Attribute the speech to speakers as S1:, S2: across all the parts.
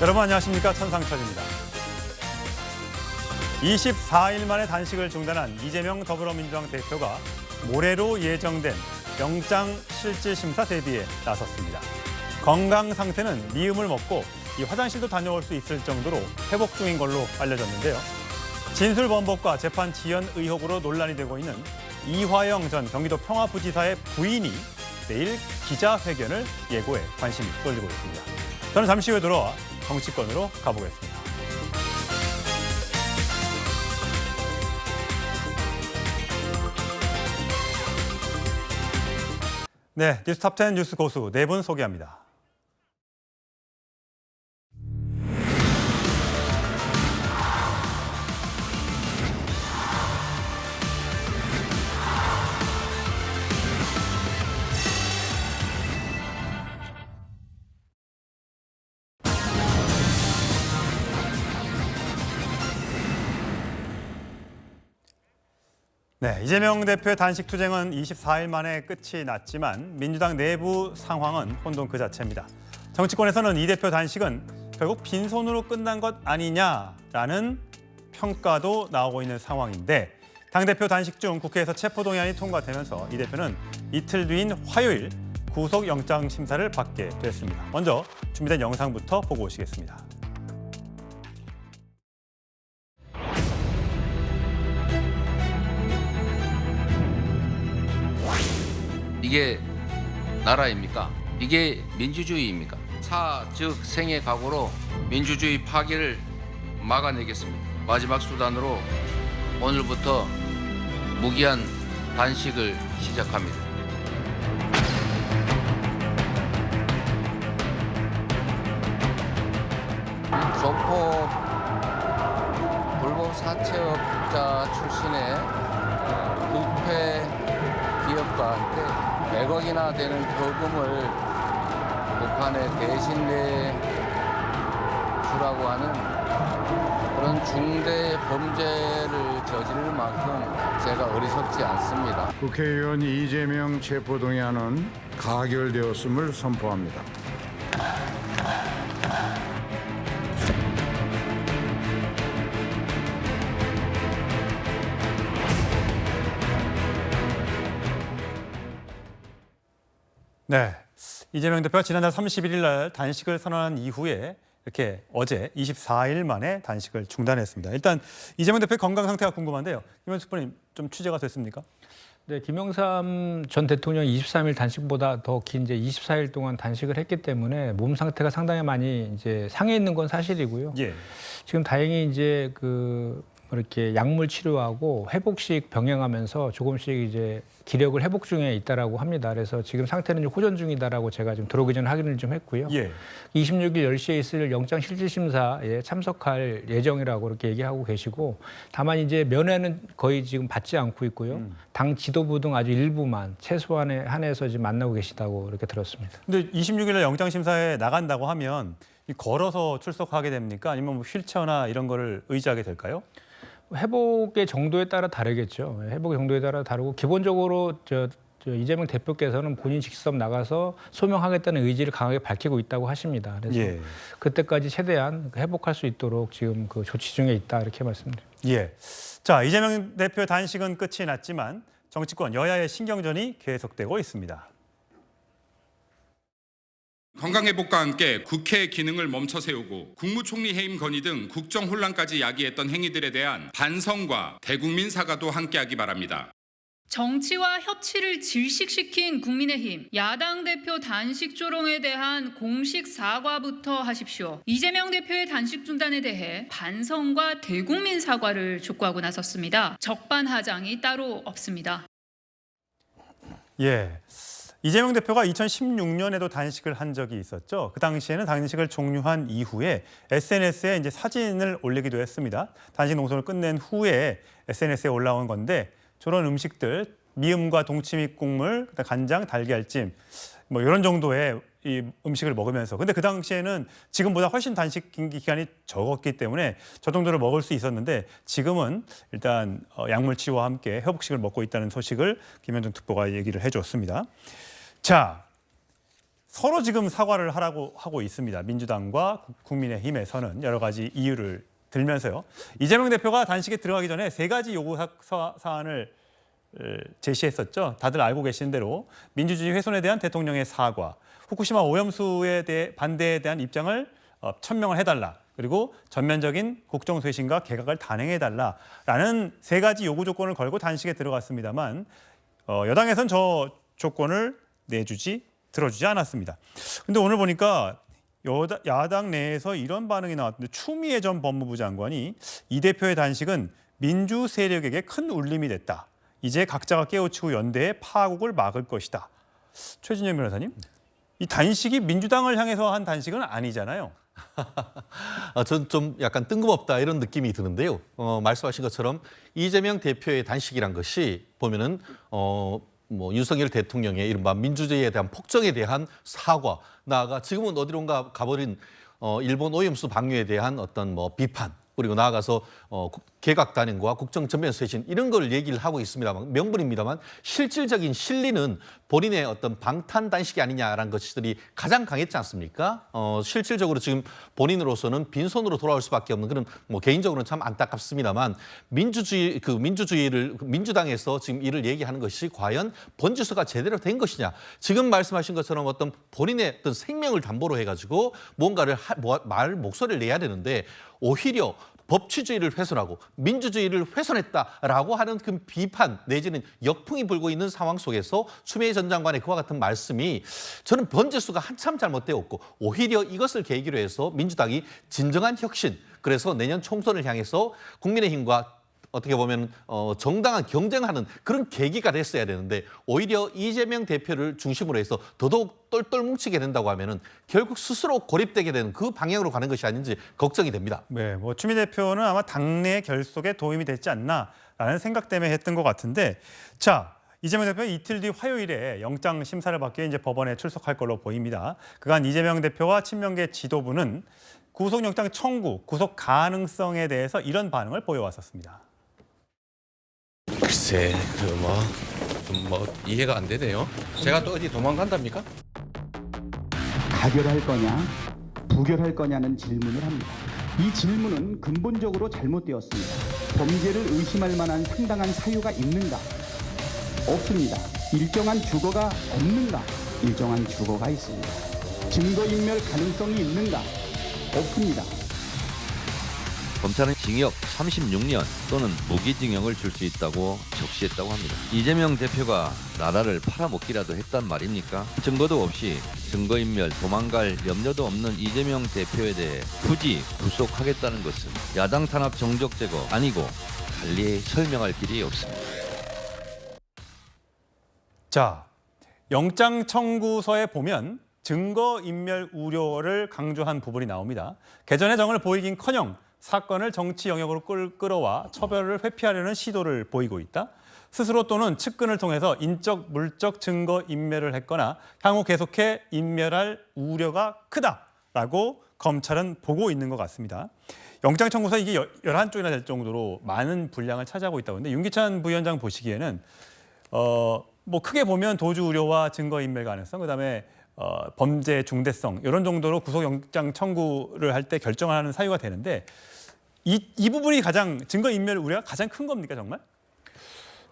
S1: 여러분 안녕하십니까? 천상철입니다. 24일 만에 단식을 중단한 이재명 더불어민주당 대표가 모레로 예정된 영장실질심사 대비에 나섰습니다. 건강 상태는 미음을 먹고 화장실도 다녀올 수 있을 정도로 회복 중인 걸로 알려졌는데요. 진술 번복과 재판 지연 의혹으로 논란이 되고 있는 이화영 전 경기도 평화부지사의 부인이 내일 기자회견을 예고해 관심이 쏠리고 있습니다. 저는 잠시 후에 돌아와 정치권으로 가보겠습니다. 네, 뉴스톱10 뉴스 고수 네 분 소개합니다. 네, 이재명 대표의 단식 투쟁은 24일 만에 끝이 났지만 민주당 내부 상황은 혼돈 그 자체입니다. 정치권에서는 이 대표 단식은 결국 빈손으로 끝난 것 아니냐라는 평가도 나오고 있는 상황인데 당대표 단식 중 국회에서 체포동의안이 통과되면서 이 대표는 이틀 뒤인 화요일 구속영장 심사를 받게 됐습니다. 먼저 준비된 영상부터 보고 오시겠습니다.
S2: 이게 나라입니까? 이게 민주주의입니까? 즉 생의 각오로 민주주의 파괴를 막아내겠습니다. 마지막 수단으로 오늘부터 무기한 단식을 시작합니다. 조폭 불법 사채업자 출신의 부패 기업과 함께 100억이나 되는 거금을 북한에 대신 내주라고 하는 그런 중대 범죄를 저지를 만큼 제가 어리석지 않습니다.
S3: 국회의원 이재명 체포동의안은 가결되었음을 선포합니다.
S1: 네, 이재명 대표가 지난달 31일 날 단식을 선언한 이후에 이렇게 어제 24일 만에 단식을 중단했습니다. 일단 이재명 대표의 건강 상태가 궁금한데요. 김현숙 의원님 좀 취재가 됐습니까?
S4: 네, 김영삼 전 대통령이 23일 단식보다 더 긴 이제 24일 동안 단식을 했기 때문에 몸 상태가 상당히 많이 이제 상해 있는 건 사실이고요.
S1: 예.
S4: 지금 다행히 이제 이렇게 약물 치료하고 회복식 병행하면서 조금씩 이제 기력을 회복 중에 있다라고 합니다. 그래서 지금 상태는 좀 호전 중이다라고 제가 좀 들어오기 전에 확인을 좀 했고요.
S1: 예.
S4: 26일 10시에 있을 영장실질심사에 참석할 예정이라고 이렇게 얘기하고 계시고 다만 이제 면회는 거의 지금 받지 않고 있고요. 당 지도부 등 아주 일부만 최소한에 한해서 지금 만나고 계시다고 이렇게 들었습니다.
S1: 근데 26일 날 영장심사에 나간다고 하면 걸어서 출석하게 됩니까? 아니면 뭐 휠체어나 이런 거를 의지하게 될까요?
S4: 회복의 정도에 따라 다르겠죠. 회복의 정도에 따라 다르고 기본적으로 이재명 대표께서는 본인 직접 나가서 소명하겠다는 의지를 강하게 밝히고 있다고 하십니다. 그래서
S1: 예.
S4: 그때까지 최대한 회복할 수 있도록 지금 그 조치 중에 있다 이렇게 말씀드립니다.
S1: 예. 자, 이재명 대표 단식은 끝이 났지만 정치권 여야의 신경전이 계속되고 있습니다.
S5: 건강회복과 함께 국회 기능을 멈춰 세우고 국무총리 해임 건의 등 국정 혼란까지 야기했던 행위들에 대한 반성과 대국민 사과도 함께하기 바랍니다.
S6: 정치와 협치를 질식시킨 국민의힘, 야당 대표 단식 조롱에 대한 공식 사과부터 하십시오. 이재명 대표의 단식 중단에 대해 반성과 대국민 사과를 촉구하고 나섰습니다. 적반하장이 따로 없습니다.
S1: 예. 이재명 대표가 2016년에도 단식을 한 적이 있었죠. 그 당시에는 단식을 종료한 이후에 SNS에 이제 사진을 올리기도 했습니다. 단식 농성을 끝낸 후에 SNS에 올라온 건데 저런 음식들 미음과 동치미 국물, 간장, 달걀찜 뭐 이런 정도의 이 음식을 먹으면서 근데 그 당시에는 지금보다 훨씬 단식 기간이 적었기 때문에 저 정도를 먹을 수 있었는데 지금은 일단 약물 치료와 함께 회복식을 먹고 있다는 소식을 김현준 특보가 얘기를 해줬습니다. 자, 서로 지금 사과를 하라고 하고 있습니다. 민주당과 국민의힘에서는 여러 가지 이유를 들면서요. 이재명 대표가 단식에 들어가기 전에 3가지 요구 사안을 제시했었죠. 다들 알고 계신 대로 민주주의 훼손에 대한 대통령의 사과, 후쿠시마 오염수에 대해 반대에 대한 입장을 천명을 해달라. 그리고 전면적인 국정쇄신과 개각을 단행해달라라는 3가지 요구 조건을 걸고 단식에 들어갔습니다만 여당에선 저 조건을 들어주지 않았습니다. 근데 오늘 보니까 야당 내에서 이런 반응이 나왔는데 추미애 전 법무부 장관이 이 대표의 단식은 민주 세력에게 큰 울림이 됐다. 이제 각자가 깨우치고 연대의 파국을 막을 것이다. 최진영 변호사님, 이 단식이 민주당을 향해서 한 단식은 아니잖아요.
S7: 전 좀 약간 뜬금없다 이런 느낌이 드는데요. 말씀하신 것처럼 이재명 대표의 단식이란 것이 보면은 윤석열 대통령의 이른바 민주주의에 대한 폭정에 대한 사과, 나아가 지금은 어디론가 가버린 일본 오염수 방류에 대한 어떤 비판, 그리고 나아가서 개각 단행과 국정 전면 쇄신 이런 걸 얘기를 하고 있습니다만 명분입니다만 실질적인 실리는 본인의 어떤 방탄 단식이 아니냐라는 것들이 가장 강했지 않습니까? 실질적으로 지금 본인으로서는 빈손으로 돌아올 수밖에 없는 그런 개인적으로는 참 안타깝습니다만 민주주의를 민주당에서 지금 이를 얘기하는 것이 과연 번지수가 제대로 된 것이냐? 지금 말씀하신 것처럼 어떤 본인의 어떤 생명을 담보로 해가지고 뭔가를 목소리를 내야 되는데 오히려 법치주의를 훼손하고 민주주의를 훼손했다라고 하는 그 비판 내지는 역풍이 불고 있는 상황 속에서 추미애 전 장관의 그와 같은 말씀이 저는 번지수가 한참 잘못되었고 오히려 이것을 계기로 해서 민주당이 진정한 혁신, 그래서 내년 총선을 향해서 국민의힘과 어떻게 보면 정당한 경쟁하는 그런 계기가 됐어야 되는데 오히려 이재명 대표를 중심으로 해서 더더욱 똘똘 뭉치게 된다고 하면은 결국 스스로 고립되게 되는 그 방향으로 가는 것이 아닌지 걱정이 됩니다.
S1: 네, 추미애 대표는 아마 당내 결속에 도움이 됐지 않나라는 생각 때문에 했던 것 같은데, 자, 이재명 대표 이틀 뒤 화요일에 영장 심사를 받기 위해 이제 법원에 출석할 걸로 보입니다. 그간 이재명 대표와 친명계 지도부는 구속영장 청구, 구속 가능성에 대해서 이런 반응을 보여왔었습니다.
S8: 글쎄, 이해가 안 되네요. 제가 또 어디 도망간답니까?
S9: 가결할 거냐, 부결할 거냐는 질문을 합니다. 이 질문은 근본적으로 잘못되었습니다. 범죄를 의심할 만한 상당한 사유가 있는가? 없습니다. 일정한 주거가 없는가? 일정한 주거가 있습니다. 증거인멸 가능성이 있는가? 없습니다.
S10: 검찰은 징역 36년 또는 무기징역을 줄 수 있다고 적시했다고 합니다. 이재명 대표가 나라를 팔아먹기라도 했단 말입니까? 증거도 없이 증거인멸, 도망갈 염려도 없는 이재명 대표에 대해 굳이 구속하겠다는 것은 야당 탄압 정적 제거 아니고 달리 설명할 길이 없습니다.
S1: 자, 영장 청구서에 보면 증거인멸 우려를 강조한 부분이 나옵니다. 개전의 정을 보이긴커녕 사건을 정치 영역으로 끌어와 처벌을 회피하려는 시도를 보이고 있다. 스스로 또는 측근을 통해서 인적, 물적 증거 인멸을 했거나 향후 계속해 인멸할 우려가 크다라고 검찰은 보고 있는 것 같습니다. 영장 청구서 이게 11쪽이나 될 정도로 많은 분량을 차지하고 있다고 하는데 윤기찬 부위원장 보시기에는 크게 보면 도주 우려와 증거 인멸 가능성, 그다음에 범죄 중대성 이런 정도로 구속영장 청구를 할 때 결정을 하는 사유가 되는데 이 부분이 가장 증거인멸 우려가 가장 큰 겁니까 정말?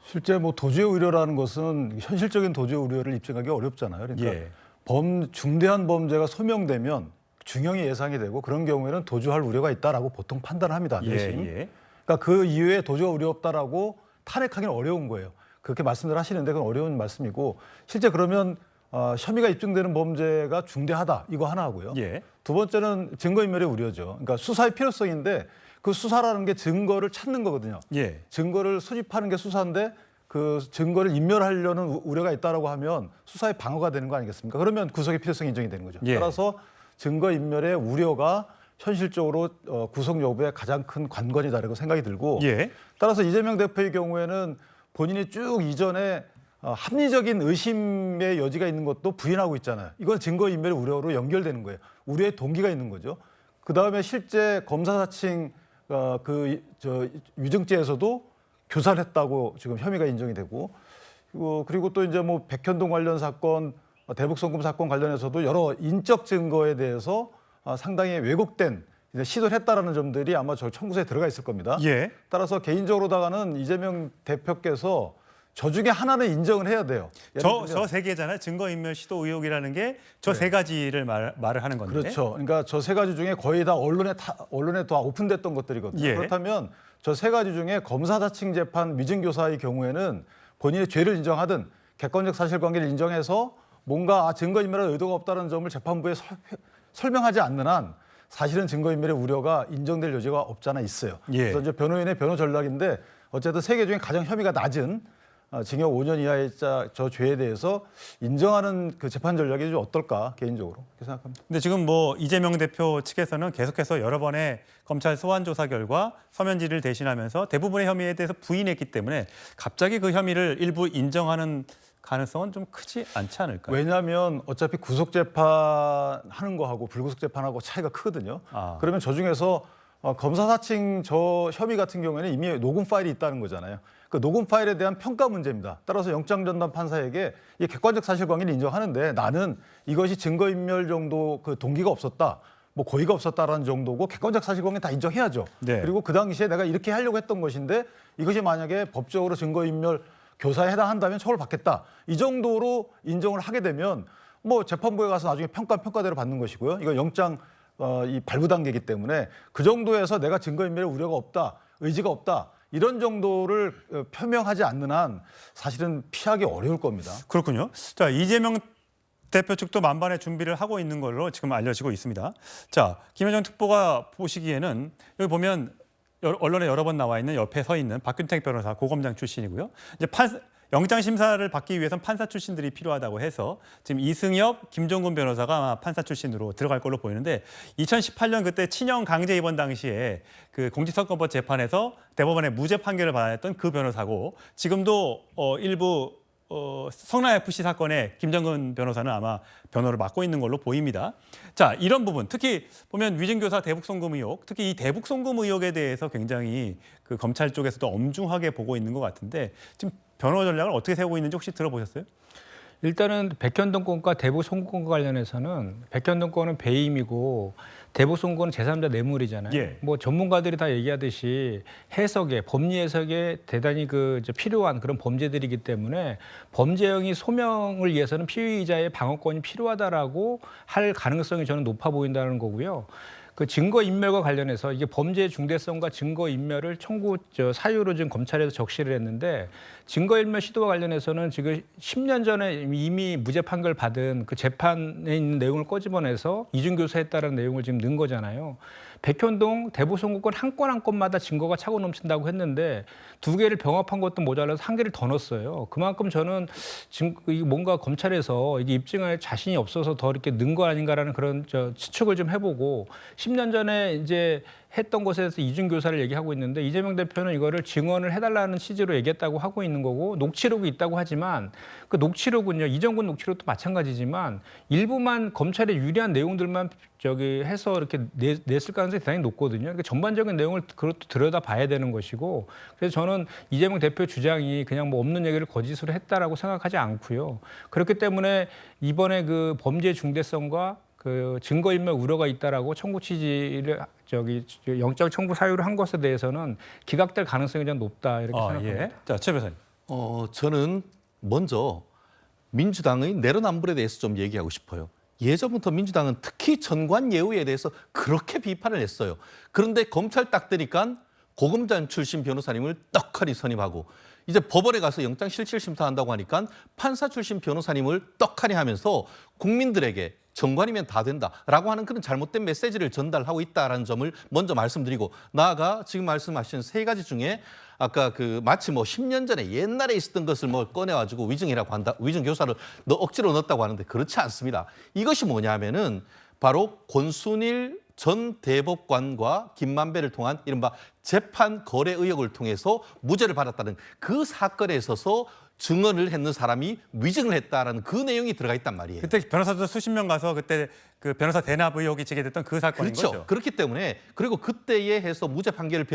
S11: 실제 도주의 우려라는 것은 현실적인 도주의 우려를 입증하기 어렵잖아요. 그러니까 중대한 범죄가 소명되면 중형이 예상이 되고 그런 경우에는 도주할 우려가 있다라고 보통 판단을 합니다. 대신. 그러니까 그 이후에 도주가 우려 없다라고 탄핵하기는 어려운 거예요. 그렇게 말씀을 하시는데 그건 어려운 말씀이고 실제 그러면 혐의가 입증되는 범죄가 중대하다 이거 하나 하고요. 두 번째는 증거인멸의 우려죠. 그러니까 수사의 필요성인데 그 수사라는 게 증거를 찾는 거거든요. 증거를 수집하는 게 수사인데 그 증거를 인멸하려는 우려가 있다라고 하면 수사의 방어가 되는 거 아니겠습니까? 그러면 구속의 필요성이 인정이 되는 거죠. 따라서 증거인멸의 우려가 현실적으로 구속 여부에 가장 큰 관건이다라고 생각이 들고 따라서 이재명 대표의 경우에는 본인이 쭉 이전에 합리적인 의심의 여지가 있는 것도 부인하고 있잖아요. 이건 증거인멸의 우려로 연결되는 거예요. 우려의 동기가 있는 거죠. 그다음에 실제 검사 사칭 유증죄에서도 교사를 했다고 지금 혐의가 인정이 되고 그리고 또 이제 백현동 관련 사건 대북 송금 사건 관련해서도 여러 인적 증거에 대해서 상당히 왜곡된 시도를 했다라는 점들이 아마 저 청구서에 들어가 있을 겁니다.
S1: 예.
S11: 따라서 개인적으로다가는 이재명 대표께서 저 중에 하나는 인정을 해야 돼요.
S1: 저 세 개잖아요. 증거인멸 시도 의혹이라는 게 저 세 가지를 말을 하는 건데.
S11: 그렇죠. 그러니까 저 세 가지 중에 거의 다 언론에 다 오픈됐던 것들이거든요.
S1: 예.
S11: 그렇다면 저 세 가지 중에 검사자칭 재판 위증교사의 경우에는 본인의 죄를 인정하든 객관적 사실관계를 인정해서 뭔가 증거인멸할 의도가 없다는 점을 재판부에 설명하지 않는 한 사실은 증거인멸의 우려가 인정될 여지가 없지 않아 있어요.
S1: 예.
S11: 그래서 이제 변호인의 변호 전략인데 어쨌든 세 개 중에 가장 혐의가 낮은 징역 5년 이하의 저 죄에 대해서 인정하는 그 재판 전략이 좀 어떨까 개인적으로 그렇게 생각합니다.
S1: 근데 지금 뭐 이재명 대표 측에서는 계속해서 여러 번의 검찰 소환 조사 결과 서면 질의를 대신하면서 대부분의 혐의에 대해서 부인했기 때문에 갑자기 그 혐의를 일부 인정하는 가능성은 좀 크지 않지 않을까요?
S11: 왜냐하면 어차피 구속 재판하는 거하고 불구속 재판하고 차이가 크거든요. 그러면 저 중에서 검사 사칭 저 혐의 같은 경우에는 이미 녹음 파일이 있다는 거잖아요. 그 녹음 파일에 대한 평가 문제입니다. 따라서 영장 전담 판사에게 이 객관적 사실관계를 인정하는데 나는 이것이 증거인멸 정도 그 동기가 없었다. 뭐 고의가 없었다라는 정도고 객관적 사실관계 다 인정해야죠.
S1: 네.
S11: 그리고 그 당시에 내가 이렇게 하려고 했던 것인데 이것이 만약에 법적으로 증거인멸 교사에 해당한다면 처벌받겠다. 이 정도로 인정을 하게 되면 뭐 재판부에 가서 나중에 평가대로 받는 것이고요. 이거 영장 이 발부 단계이기 때문에 그 정도에서 내가 증거인멸의 우려가 없다, 의지가 없다. 이런 정도를 표명하지 않는 한 사실은 피하기 어려울 겁니다.
S1: 그렇군요. 자, 이재명 대표 측도 만반의 준비를 하고 있는 걸로 지금 알려지고 있습니다. 자, 김여정 특보가 보시기에는 여기 보면 언론에 여러 번 나와 있는 옆에 서 있는 박균택 변호사 고검장 출신이고요. 이제 영장 심사를 받기 위해선 판사 출신들이 필요하다고 해서 지금 이승엽, 김종근 변호사가 아마 판사 출신으로 들어갈 걸로 보이는데 2018년 그때 친형 강제 입원 당시에 그 공직선거법 재판에서 대법원의 무죄 판결을 받았던 그 변호사고 지금도 일부 성남FC 사건에 김정근 변호사는 아마 변호를 맡고 있는 걸로 보입니다. 자, 이런 부분 특히 보면 위증교사 대북송금 의혹, 특히 이 대북송금 의혹에 대해서 굉장히 그 검찰 쪽에서도 엄중하게 보고 있는 것 같은데 지금 변호 전략을 어떻게 세우고 있는지 혹시 들어보셨어요?
S4: 일단은 백현동 건과 대북 송금과 관련해서는 백현동 건은 배임이고 대북 송금은 제3자 뇌물이잖아요.
S1: 예.
S4: 뭐 전문가들이 다 얘기하듯이 해석에 법리 해석에 대단히 필요한 그런 범죄들이기 때문에 범죄형이 소명을 위해서는 피의자의 방어권이 필요하다라고 할 가능성이 저는 높아 보인다는 거고요. 그 증거인멸과 관련해서 이게 범죄의 중대성과 증거인멸을 사유로 지금 검찰에서 적시를 했는데 증거인멸 시도와 관련해서는 지금 10년 전에 이미 무죄 판결 받은 그 재판에 있는 내용을 꺼집어내서 이중교사했다는 내용을 지금 넣은 거잖아요. 백현동 대북송금건 한 건 한 건마다 증거가 차고 넘친다고 했는데 두 개를 병합한 것도 모자라서 한 개를 더 넣었어요. 그만큼 저는 지금 뭔가 검찰에서 이게 입증할 자신이 없어서 더 이렇게 넣은 거 아닌가라는 그런 추측을 좀 해보고 10년 전에 이제 했던 것에 대해서 이중교사를 얘기하고 있는데 이재명 대표는 이거를 증언을 해달라는 취지로 얘기했다고 하고 있는 거고 녹취록이 있다고 하지만 그 녹취록은요 이정근 녹취록도 마찬가지지만 일부만 검찰에 유리한 내용들만 해서 이렇게 냈을 가능성이 대단히 높거든요. 그러니까 전반적인 내용을 그것도 들여다봐야 되는 것이고 그래서 저는 이재명 대표 주장이 그냥 뭐 없는 얘기를 거짓으로 했다라고 생각하지 않고요. 그렇기 때문에 이번에 그 범죄 중대성과 그 증거인멸 우려가 있다라고 청구 취지를 영장 청구 사유를 한 것에 대해서는 기각될 가능성이 좀 높다 이렇게 생각합니다.
S1: 예. 자, 최 변호사님.
S7: 저는 먼저 민주당의 내로남불에 대해서 좀 얘기하고 싶어요. 예전부터 민주당은 특히 전관 예우에 대해서 그렇게 비판을 했어요. 그런데 검찰 딱 되니까 고검장 출신 변호사님을 떡하니 선임하고 이제 법원에 가서 영장 실질심사한다고 하니까 판사 출신 변호사님을 떡하니 하면서 국민들에게 정관이면 다 된다라고 하는 그런 잘못된 메시지를 전달하고 있다라는 점을 먼저 말씀드리고 나아가 지금 말씀하신 세 가지 중에 아까 그 마치 뭐 10년 전에 옛날에 있었던 것을 뭐 꺼내가지고 위증이라고 한다, 위증 교사를 억지로 넣었다고 하는데 그렇지 않습니다. 이것이 뭐냐면은 바로 권순일 전 대법관과 김만배를 통한 이른바 재판 거래 의혹을 통해서 무죄를 받았다는 그 사건에 있어서 증언을 했는 사람이 위증을 했다라는 그 내용이 들어가 있단 말이에요.
S1: 그때 변호사도 수십 명 가서 그때 그 변호사 대납 의혹이 제기됐던 그 사건인
S7: 그렇죠.
S1: 거죠.
S7: 그렇기 때문에 그리고 그때에 해서 무죄 판결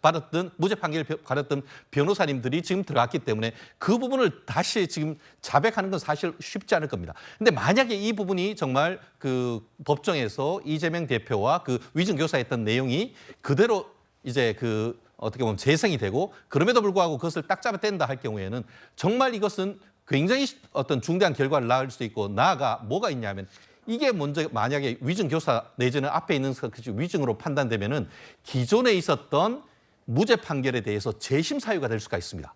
S7: 받았던 변호사님들이 지금 들어갔기 때문에 그 부분을 다시 지금 자백하는 건 사실 쉽지 않을 겁니다. 근데 만약에 이 부분이 정말 그 법정에서 이재명 대표와 그 위증 교사했던 내용이 그대로 이제 그 어떻게 보면 재생이 되고 그럼에도 불구하고 그것을 딱 잡아댄다 할 경우에는 정말 이것은 굉장히 어떤 중대한 결과를 낳을 수 있고 나아가 뭐가 있냐면 이게 먼저 만약에 위증 교사 내지는 앞에 있는 것이 위증으로 판단되면은 기존에 있었던 무죄 판결에 대해서 재심 사유가 될 수가 있습니다.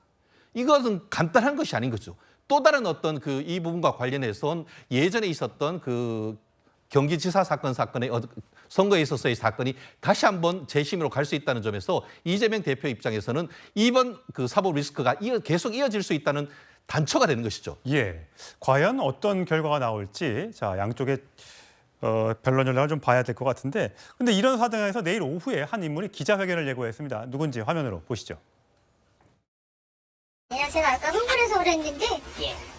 S7: 이것은 간단한 것이 아닌 거죠. 또 다른 어떤 그 이 부분과 관련해서 예전에 있었던 그 경기지사 사건의 선거에 있어서의 사건이 다시 한번 재심으로 갈 수 있다는 점에서 이재명 대표 입장에서는 이번 그 사법 리스크가 계속 이어질 수 있다는 단초가 되는 것이죠.
S1: 예, 과연 어떤 결과가 나올지 자 양쪽의 변론 전략을 좀 봐야 될 것 같은데 근데 이런 사정에서 내일 오후에 한 인물이 기자회견을 예고했습니다. 누군지 화면으로 보시죠.
S12: 제가 아까 흥분해서 그랬는데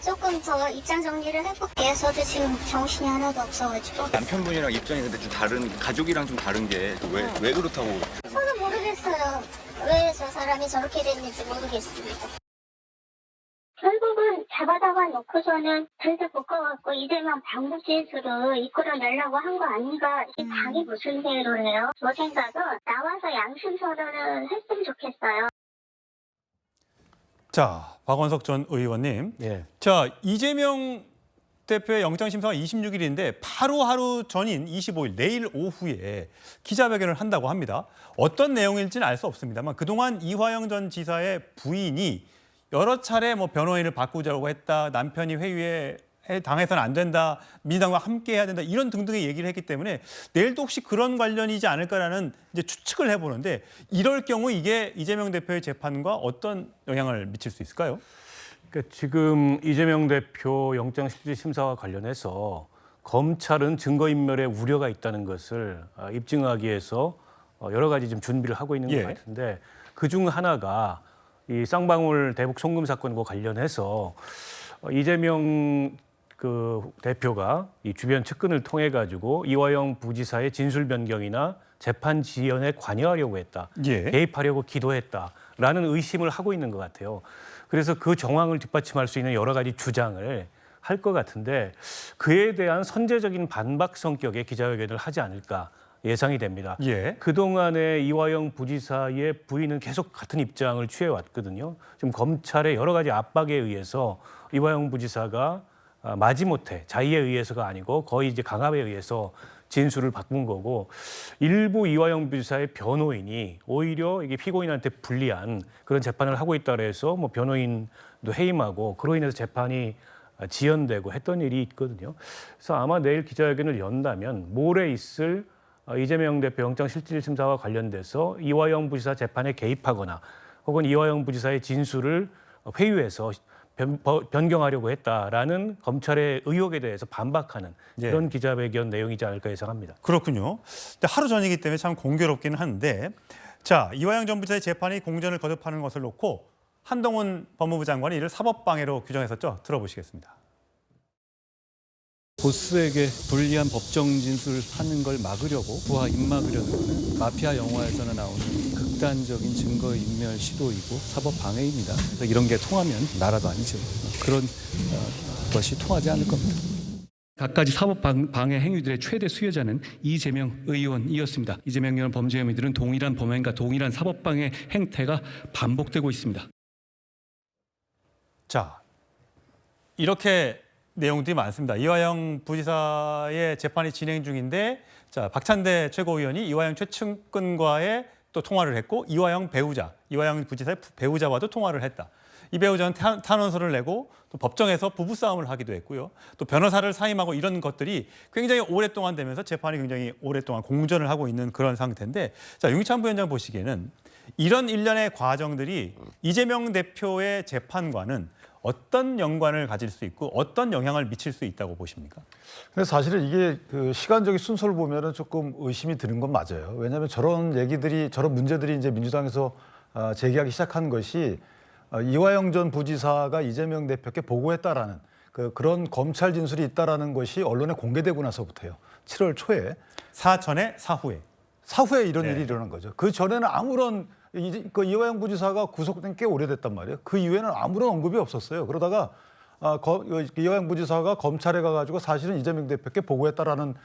S12: 조금 더 입장 정리를 해볼게요. 저도 지금 정신이 하나도 없어가지고.
S13: 남편분이랑 입장이 근데 좀 다른, 가족이랑 좀 다른 게 왜 그렇다고?
S12: 저는 모르겠어요. 왜 저 사람이 저렇게 됐는지 모르겠습니다. 결국은 잡아다가 놓고서는 절대 묶어갖고 이재명 방북 진술을 이끌어내려고 한 거 아닌가. 이 당이 무슨 대로 해요? 저 생각은 나와서 양심 선언을 했으면 좋겠어요.
S1: 자, 박원석 전 의원님.
S11: 예.
S1: 자, 이재명 대표의 영장심사가 26일인데 바로 하루 전인 25일 내일 오후에 기자회견을 한다고 합니다. 어떤 내용일지는 알 수 없습니다만 그동안 이화영 전 지사의 부인이 여러 차례 뭐 변호인을 바꾸자고 했다. 남편이 회유에 당해서는 안 된다. 민주당과 함께 해야 된다. 이런 등등의 얘기를 했기 때문에 내일도 혹시 그런 관련이지 않을까라는 이제 추측을 해보는데 이럴 경우 이게 이재명 대표의 재판과 어떤 영향을 미칠 수 있을까요?
S14: 그러니까 지금 이재명 대표 영장실질심사와 관련해서 검찰은 증거인멸의 우려가 있다는 것을 입증하기 위해서 여러 가지 지금 준비를 하고 있는 것 같은데 그중 하나가 이 쌍방울 대북 송금 사건과 관련해서 이재명 그 대표가 이 주변 측근을 통해 가지고 이화영 부지사의 진술 변경이나 재판 지연에 관여하려고 했다, 개입하려고 기도했다라는 의심을 하고 있는 것 같아요. 그래서 그 정황을 뒷받침할 수 있는 여러 가지 주장을 할 것 같은데 그에 대한 선제적인 반박 성격의 기자회견을 하지 않을까 예상이 됩니다. 그동안에 이화영 부지사의 부인은 계속 같은 입장을 취해왔거든요. 지금 검찰의 여러 가지 압박에 의해서 이화영 부지사가 마지못해 자의에 의해서가 아니고 거의 이제 강압에 의해서 진술을 바꾼 거고 일부 이화영 부지사의 변호인이 오히려 이게 피고인한테 불리한 그런 재판을 하고 있다 그래서 뭐 변호인도 해임하고 그로 인해서 재판이 지연되고 했던 일이 있거든요. 그래서 아마 내일 기자회견을 연다면 모레 있을 이재명 대표 영장실질심사와 관련돼서 이화영 부지사 재판에 개입하거나 혹은 이화영 부지사의 진술을 회유해서 변경하려고 했다라는 검찰의 의혹에 대해서 반박하는 그런 기자회견 내용이지 않을까 예상합니다.
S1: 그렇군요. 근데 하루 전이기 때문에 참 공교롭기는 한데 자 이화영 전 부지사의 재판이 공전을 거듭하는 것을 놓고 한동훈 법무부 장관이 이를 사법방해로 규정했었죠. 들어보시겠습니다.
S15: 보스에게 불리한 법정 진술하는 걸 막으려고 부하 입막으려는 것은 마피아 영화에서나 나오는 극단적인 증거인멸 시도이고 사법 방해입니다. 그래서 이런 게 통하면 나라도 아니죠. 그런 것이 통하지 않을 겁니다.
S16: 갖가지 사법 방해 행위들의 최대 수혜자는 이재명 의원이었습니다. 이재명 의원 범죄 혐의들은 동일한 범행과 동일한 사법 방해 행태가 반복되고 있습니다.
S1: 자, 이렇게 내용들이 많습니다. 이화영 부지사의 재판이 진행 중인데 자 박찬대 최고위원이 이화영 최측근과의 또 통화를 했고 이화영 부지사의 배우자와도 통화를 했다. 이 배우자는 탄원서를 내고 또 법정에서 부부싸움을 하기도 했고요. 또 변호사를 사임하고 이런 것들이 굉장히 오랫동안 되면서 재판이 굉장히 오랫동안 공전을 하고 있는 그런 상태인데 자 윤기찬 부위원장 보시기에는 이런 일련의 과정들이 이재명 대표의 재판과는 어떤 연관을 가질 수 있고 어떤 영향을 미칠 수 있다고 보십니까?
S11: 근데 사실은 이게 그 시간적인 순서를 보면은 조금 의심이 드는 건 맞아요. 왜냐하면 저런 얘기들이 저런 문제들이 이제 민주당에서 제기하기 시작한 것이 이화영 전 부지사가 이재명 대표께 보고했다라는 그런 검찰 진술이 있다라는 것이 언론에 공개되고 나서부터요. 7월 초에
S1: 사전에 사후에
S11: 이런 일이 일어난 거죠. 그 전에는 아무런 이화영 부지사가 구속된 꽤 오래됐단 말이에요. 그 이후에는 아무런 언급이 없었어요. 그러다가 이화영 부지사가 검찰에 가가지고 사실은 이재명 대표께 보고했다라는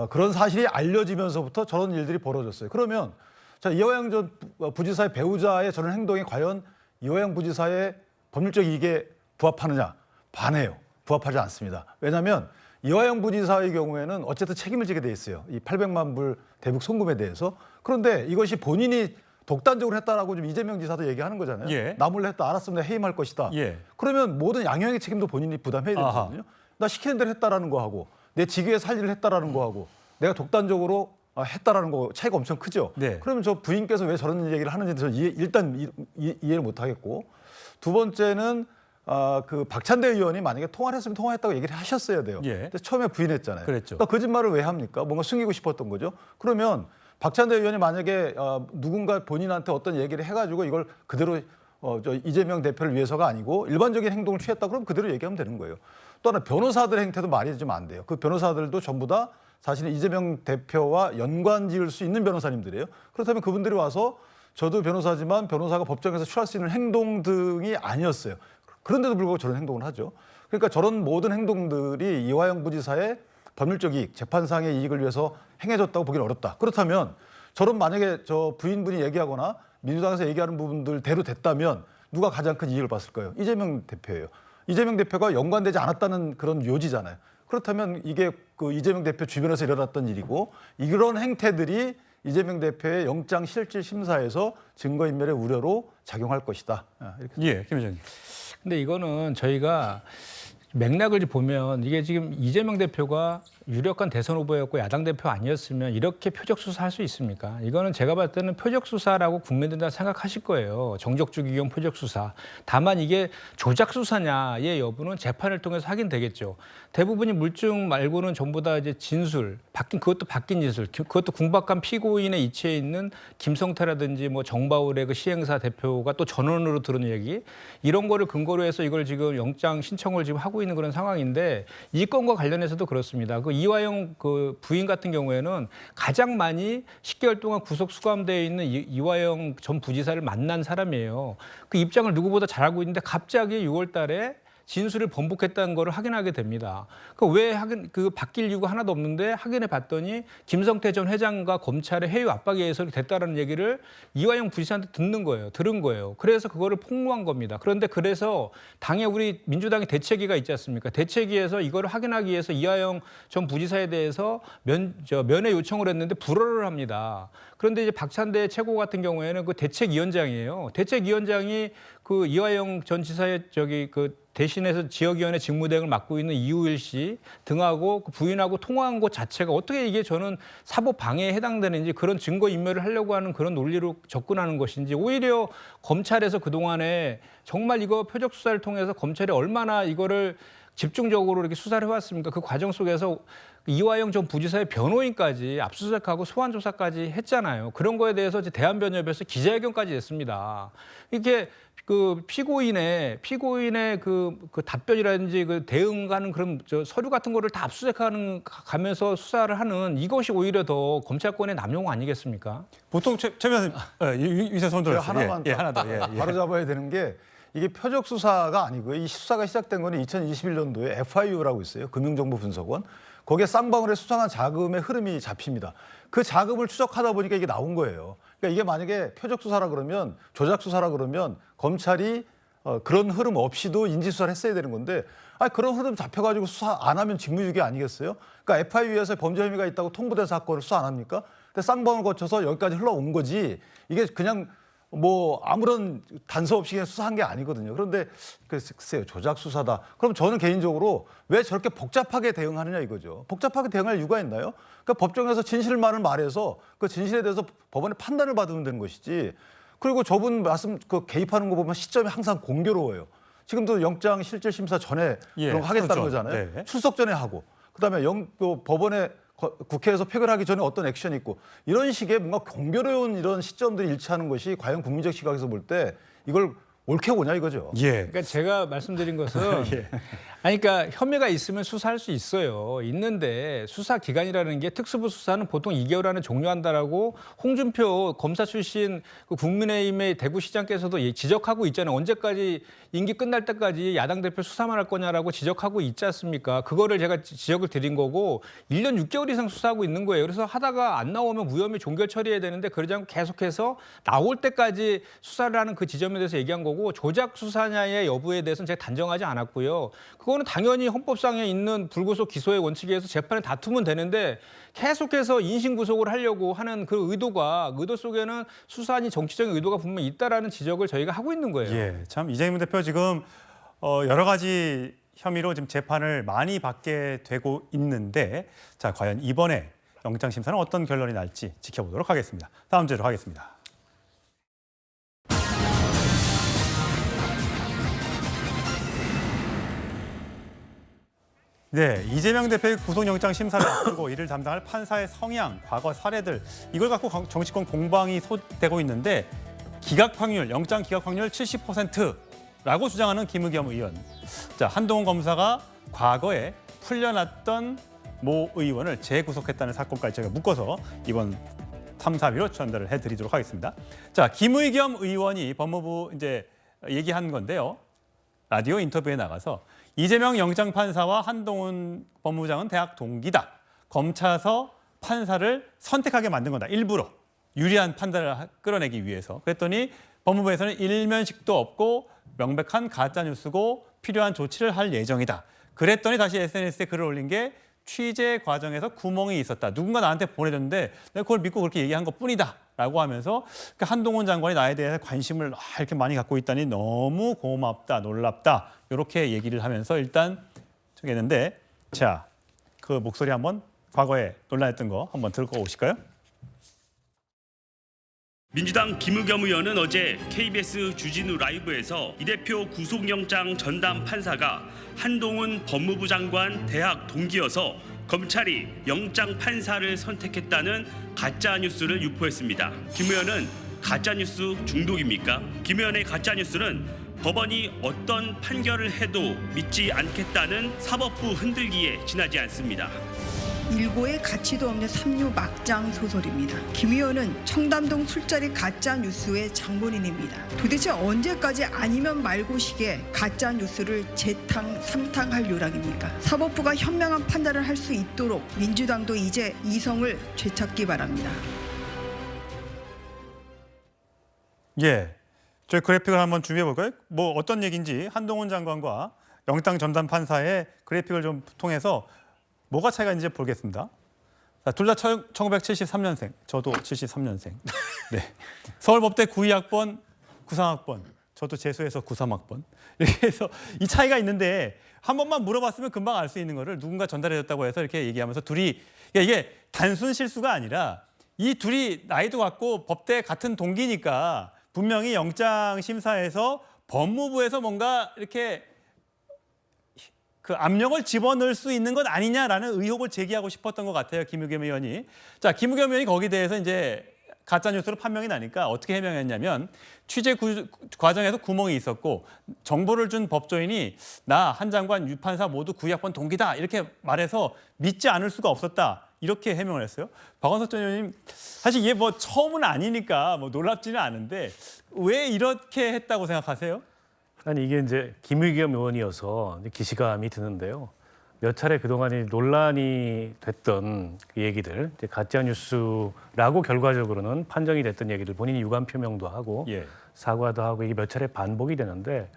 S11: 그런 사실이 알려지면서부터 저런 일들이 벌어졌어요. 그러면 자, 이화영 전 부지사의 배우자의 저런 행동이 과연 이화영 부지사의 법률적 이익에 부합하느냐? 반해요. 부합하지 않습니다. 왜냐하면 이화영 부지사의 경우에는 어쨌든 책임을 지게 돼 있어요. 이 800만 불 대북 송금에 대해서. 그런데 이것이 본인이 독단적으로 했다라고 좀 이재명 지사도 얘기하는 거잖아요.
S1: 예.
S11: 나 몰래 했다. 알았으면 내가 해임할 것이다. 그러면 모든 양형의 책임도 본인이 부담해야 되거든요. 나 시키는 대로 했다라는 거 하고 내 직위에서 할 일을 했다라는 거 하고 내가 독단적으로 했다라는 거 차이가 엄청 크죠. 그러면 저 부인께서 왜 저런 얘기를 하는지 저는 일단 이해를 못 하겠고, 두 번째는 그 박찬대 의원이 만약에 통화를 했으면 통화했다고 얘기를 하셨어야 돼요. 근데 처음에 부인했잖아요. 그러니까 거짓말을 왜 합니까? 뭔가 숨기고 싶었던 거죠. 그러면 박찬대 의원이 만약에 누군가 본인한테 어떤 얘기를 해가지고 이걸 그대로 저 이재명 대표를 위해서가 아니고 일반적인 행동을 취했다 그러면 그대로 얘기하면 되는 거예요. 또 하나 변호사들 행태도 말이 좀 안 돼요. 그 변호사들도 전부 다 사실은 이재명 대표와 연관 지을 수 있는 변호사님들이에요. 그렇다면 그분들이 와서 저도 변호사지만 변호사가 법정에서 취할 수 있는 행동 등이 아니었어요. 그런데도 불구하고 저런 행동을 하죠. 그러니까 저런 모든 행동들이 이화영 부지사의 법률적 이익, 재판상의 이익을 위해서 행해졌다고 보기는 어렵다. 그렇다면 저런 만약에 저 부인분이 얘기하거나 민주당에서 얘기하는 부분들대로 됐다면 누가 가장 큰 이익을 봤을까요? 이재명 대표예요. 이재명 대표가 연관되지 않았다는 그런 요지잖아요. 그렇다면 이게 그 이재명 대표 주변에서 일어났던 일이고 이런 행태들이 이재명 대표의 영장 실질 심사에서 증거인멸의 우려로 작용할 것이다.
S1: 예, 김 회장님.
S4: 근데 이거는 저희가 맥락을 보면 이게 지금 이재명 대표가 유력한 대선 후보였고 야당 대표 아니었으면 이렇게 표적 수사할 수 있습니까? 이거는 제가 봤을 때는 표적 수사라고 국민들이 다 생각하실 거예요. 정적주기용 표적 수사. 다만 이게 조작 수사냐의 여부는 재판을 통해서 확인되겠죠. 대부분이 물증 말고는 전부 다 이제 진술, 그것도 바뀐 진술, 그것도 궁박한 피고인의 이치에 있는 김성태라든지 뭐 정바울의 그 시행사 대표가 또 전원으로 들은 얘기, 이런 거를 근거로 해서 이걸 지금 영장 신청을 지금 하고 있는 그런 상황인데, 이 건과 관련해서도 그렇습니다. 그 이화영 그 부인 같은 경우에는 가장 많이 10개월 동안 구속 수감되어 있는 이화영 전 부지사를 만난 사람이에요. 그 입장을 누구보다 잘 알고 있는데 갑자기 6월 달에 진술을 번복했다는 걸 확인하게 됩니다. 그 바뀔 이유가 하나도 없는데 확인해 봤더니 김성태 전 회장과 검찰의 해외 압박에 의해서 됐다라는 얘기를 이화영 부지사한테 들은 거예요. 그래서 그거를 폭로한 겁니다. 그런데 그래서 당에 우리 민주당의 대책위가 있지 않습니까? 대책위에서 이거를 확인하기 위해서 이화영 전 부지사에 대해서 면회 요청을 했는데 불허를 합니다. 그런데 이제 박찬대 최고 같은 경우에는 그 대책위원장이에요. 대책위원장이 그 이화영 전 지사의 그 대신해서 지역위원회 직무대행을 맡고 있는 이우일 씨 등하고 그 부인하고 통화한 것 자체가 어떻게 이게 저는 사법 방해에 해당되는지, 그런 증거 인멸을 하려고 하는 그런 논리로 접근하는 것인지, 오히려 검찰에서 그동안에 정말 이거 표적 수사를 통해서 검찰이 얼마나 이거를 집중적으로 이렇게 수사를 해왔습니까? 그 과정 속에서 이화영 전 부지사의 변호인까지 압수수색하고 소환 조사까지 했잖아요. 그런 거에 대해서 이제 대한변협에서 기자회견까지 냈습니다. 이게 그 피고인의 그 답변이라든지 그 대응하는 그런 서류 같은 거를 다 가면서 수사를 하는, 이것이 오히려 더 검찰권의 남용 아니겠습니까?
S1: 보통 최 변호사님 위세 손 들었어요.
S11: 하나만
S1: 하나 더.
S11: 바로 잡아야 되는 게, 이게 표적 수사가 아니고요. 이 수사가 시작된 거는 2021년도에 FIU라고 있어요. 금융정보분석원. 거기에 쌍방울의 수상한 자금의 흐름이 잡힙니다. 그 자금을 추적하다 보니까 이게 나온 거예요. 그러니까 이게 만약에 표적 수사라 그러면, 조작 수사라 그러면 검찰이 그런 흐름 없이도 인지수사를 했어야 되는 건데, 그런 흐름 잡혀가지고 수사 안 하면 직무유기 아니겠어요? 그러니까 FIU에서 범죄 혐의가 있다고 통보된 사건을 수사 안 합니까? 근데 쌍방울 거쳐서 여기까지 흘러온 거지, 이게 그냥 뭐 아무런 단서 없이 그냥 수사한 게 아니거든요. 그런데 글쎄요, 조작 수사다. 그럼 저는 개인적으로 왜 저렇게 복잡하게 대응하느냐 이거죠. 복잡하게 대응할 이유가 있나요? 그러니까 법정에서 진실만을 말해서 그 진실에 대해서 법원의 판단을 받으면 되는 것이지. 그리고 저분 말씀 개입하는 거 보면 시점이 항상 공교로워요. 지금도 영장 실질 심사 전에 그런 거 하겠다는 거잖아요. 출석 전에 하고, 그다음에 법원에 국회에서 표결하기 전에 어떤 액션이 있고, 이런 식의 뭔가 공교로운 이런 시점들이 일치하는 것이 과연 국민적 시각에서 볼 때 이걸 옳게 보냐 이거죠.
S1: 예.
S4: 그러니까 제가 말씀드린 것은
S1: 예.
S4: 아니, 그러니까 혐의가 있으면 수사할 수 있어요. 있는데 수사 기간이라는 게 특수부 수사는 보통 2개월 안에 종료한다라고 홍준표 검사 출신 그 국민의힘의 대구시장께서도 지적하고 있잖아요. 언제까지 임기 끝날 때까지 야당 대표 수사만 할 거냐라고 지적하고 있지 않습니까? 그거를 제가 지적을 드린 거고 1년 6개월 이상 수사하고 있는 거예요. 그래서 하다가 안 나오면 무혐의 종결 처리해야 되는데 그러지 않고 계속해서 나올 때까지 수사를 하는 그 지점에 대해서 얘기한 거고 조작 수사냐의 여부에 대해서는 제가 단정하지 않았고요. 그거는 당연히 헌법상에 있는 불구속 기소의 원칙에 의해서 재판에 다투면 되는데 계속해서 인신구속을 하려고 하는 그 의도 속에는 수사니 정치적인 의도가 분명히 있다라는 지적을 저희가 하고 있는 거예요.
S1: 예, 참 이재명 대표 지금 여러 가지 혐의로 지금 재판을 많이 받게 되고 있는데 자, 과연 이번에 영장 심사는 어떤 결론이 날지 지켜보도록 하겠습니다. 다음 주제로 가겠습니다. 네, 이재명 대표의 구속영장 심사를 앞두고 이를 담당할 판사의 성향, 과거 사례들 이걸 갖고 정치권 공방이 소되고 있는데 기각 확률, 영장 기각 확률 70%라고 주장하는 김의겸 의원. 자, 한동훈 검사가 과거에 풀려났던 모 의원을 재구속했다는 사건까지 제가 묶어서 이번 탐사비로 전달을 해드리도록 하겠습니다. 자, 김의겸 의원이 법무부 이제 얘기한 건데요. 라디오 인터뷰에 나가서 이재명 영장판사와 한동훈 법무부장은 대학 동기다. 검차서 판사를 선택하게 만든 거다. 일부러 유리한 판단을 끌어내기 위해서. 그랬더니 법무부에서는 일면식도 없고 명백한 가짜뉴스고 필요한 조치를 할 예정이다. 그랬더니 다시 SNS에 글을 올린 게 취재 과정에서 구멍이 있었다. 누군가 나한테 보내줬는데 내가 그걸 믿고 그렇게 얘기한 것뿐이다. 라고 하면서 한동훈 장관이 나에 대해서 관심을 이렇게 많이 갖고 있다니 너무 고맙다, 놀랍다. 이렇게 얘기를 하면서 일단 저기 했는데 자, 그 목소리 한번 과거에 논란했던 거 한번 들고 오실까요?
S17: 민주당 김의겸 의원은 어제 KBS 주진우 라이브에서 이 대표 구속영장 전담 판사가 한동훈 법무부 장관 대학 동기여서 검찰이 영장 판사를 선택했다는 가짜뉴스를 유포했습니다. 김 의원은 가짜뉴스 중독입니까? 김 의원의 가짜뉴스는 법원이 어떤 판결을 해도 믿지 않겠다는 사법부 흔들기에 지나지 않습니다.
S18: 일고의 가치도 없는 삼류 막장 소설입니다. 김 의원은 청담동 술자리 가짜 뉴스의 장본인입니다. 도대체 언제까지 아니면 말고식의 가짜 뉴스를 재탕, 삼탕할 요량입니까? 사법부가 현명한 판단을 할 수 있도록 민주당도 이제 이성을 되찾기 바랍니다.
S1: 예, 저희 그래픽을 한번 준비해 볼까요? 뭐 어떤 얘기인지 한동훈 장관과 영장 전담 판사의 그래픽을 좀 통해서 뭐가 차이가 있는지 보겠습니다. 둘 다 1973년생, 저도 73년생. 네. 서울법대 92학번, 93학번, 저도 재수해서 93학번. 이렇게 해서 이 차이가 있는데 한 번만 물어봤으면 금방 알 수 있는 거를 누군가 전달해줬다고 해서 이렇게 얘기하면서 둘이 이게 단순 실수가 아니라 이 둘이 나이도 같고 법대 같은 동기니까 분명히 영장 심사에서 법무부에서 뭔가 이렇게 그 압력을 집어넣을 수 있는 것 아니냐라는 의혹을 제기하고 싶었던 것 같아요, 김의겸 의원이. 자, 김의겸 의원이 거기에 대해서 이제 가짜뉴스로 판명이 나니까 어떻게 해명했냐면 취재 과정에서 구멍이 있었고 정보를 준 법조인이 나, 한 장관, 유 판사 모두 92학번 동기다 이렇게 말해서 믿지 않을 수가 없었다. 이렇게 해명을 했어요. 박원석 전 의원님, 사실 이게 뭐 처음은 아니니까 뭐 놀랍지는 않은데 왜 이렇게 했다고 생각하세요?
S14: 아니 이게 이제 김의겸 의원이어서 기시감이 드는데요. 몇 차례 그동안 논란이 됐던 그 얘기들, 가짜 뉴스라고 결과적으로는 판정이 됐던 얘기들 본인이 유감 표명도 하고 사과도 하고 이게 몇 차례 반복이 되는데,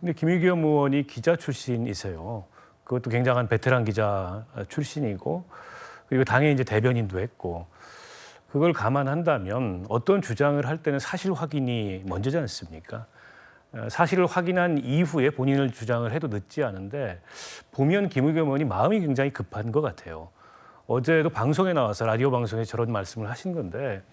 S14: 근데 김의겸 의원이 기자 출신이세요. 그것도 굉장한 베테랑 기자 출신이고, 그리고 당의 이제 대변인도 했고, 그걸 감안한다면 어떤 주장을 할 때는 사실 확인이 먼저지 않습니까? 사실을 확인한 이후에 본인을 주장을 해도 늦지 않은데 보면 김의겸 의원이 마음이 굉장히 급한 것 같아요. 어제도 방송에 나와서 라디오 방송에 저런 말씀을 하신 건데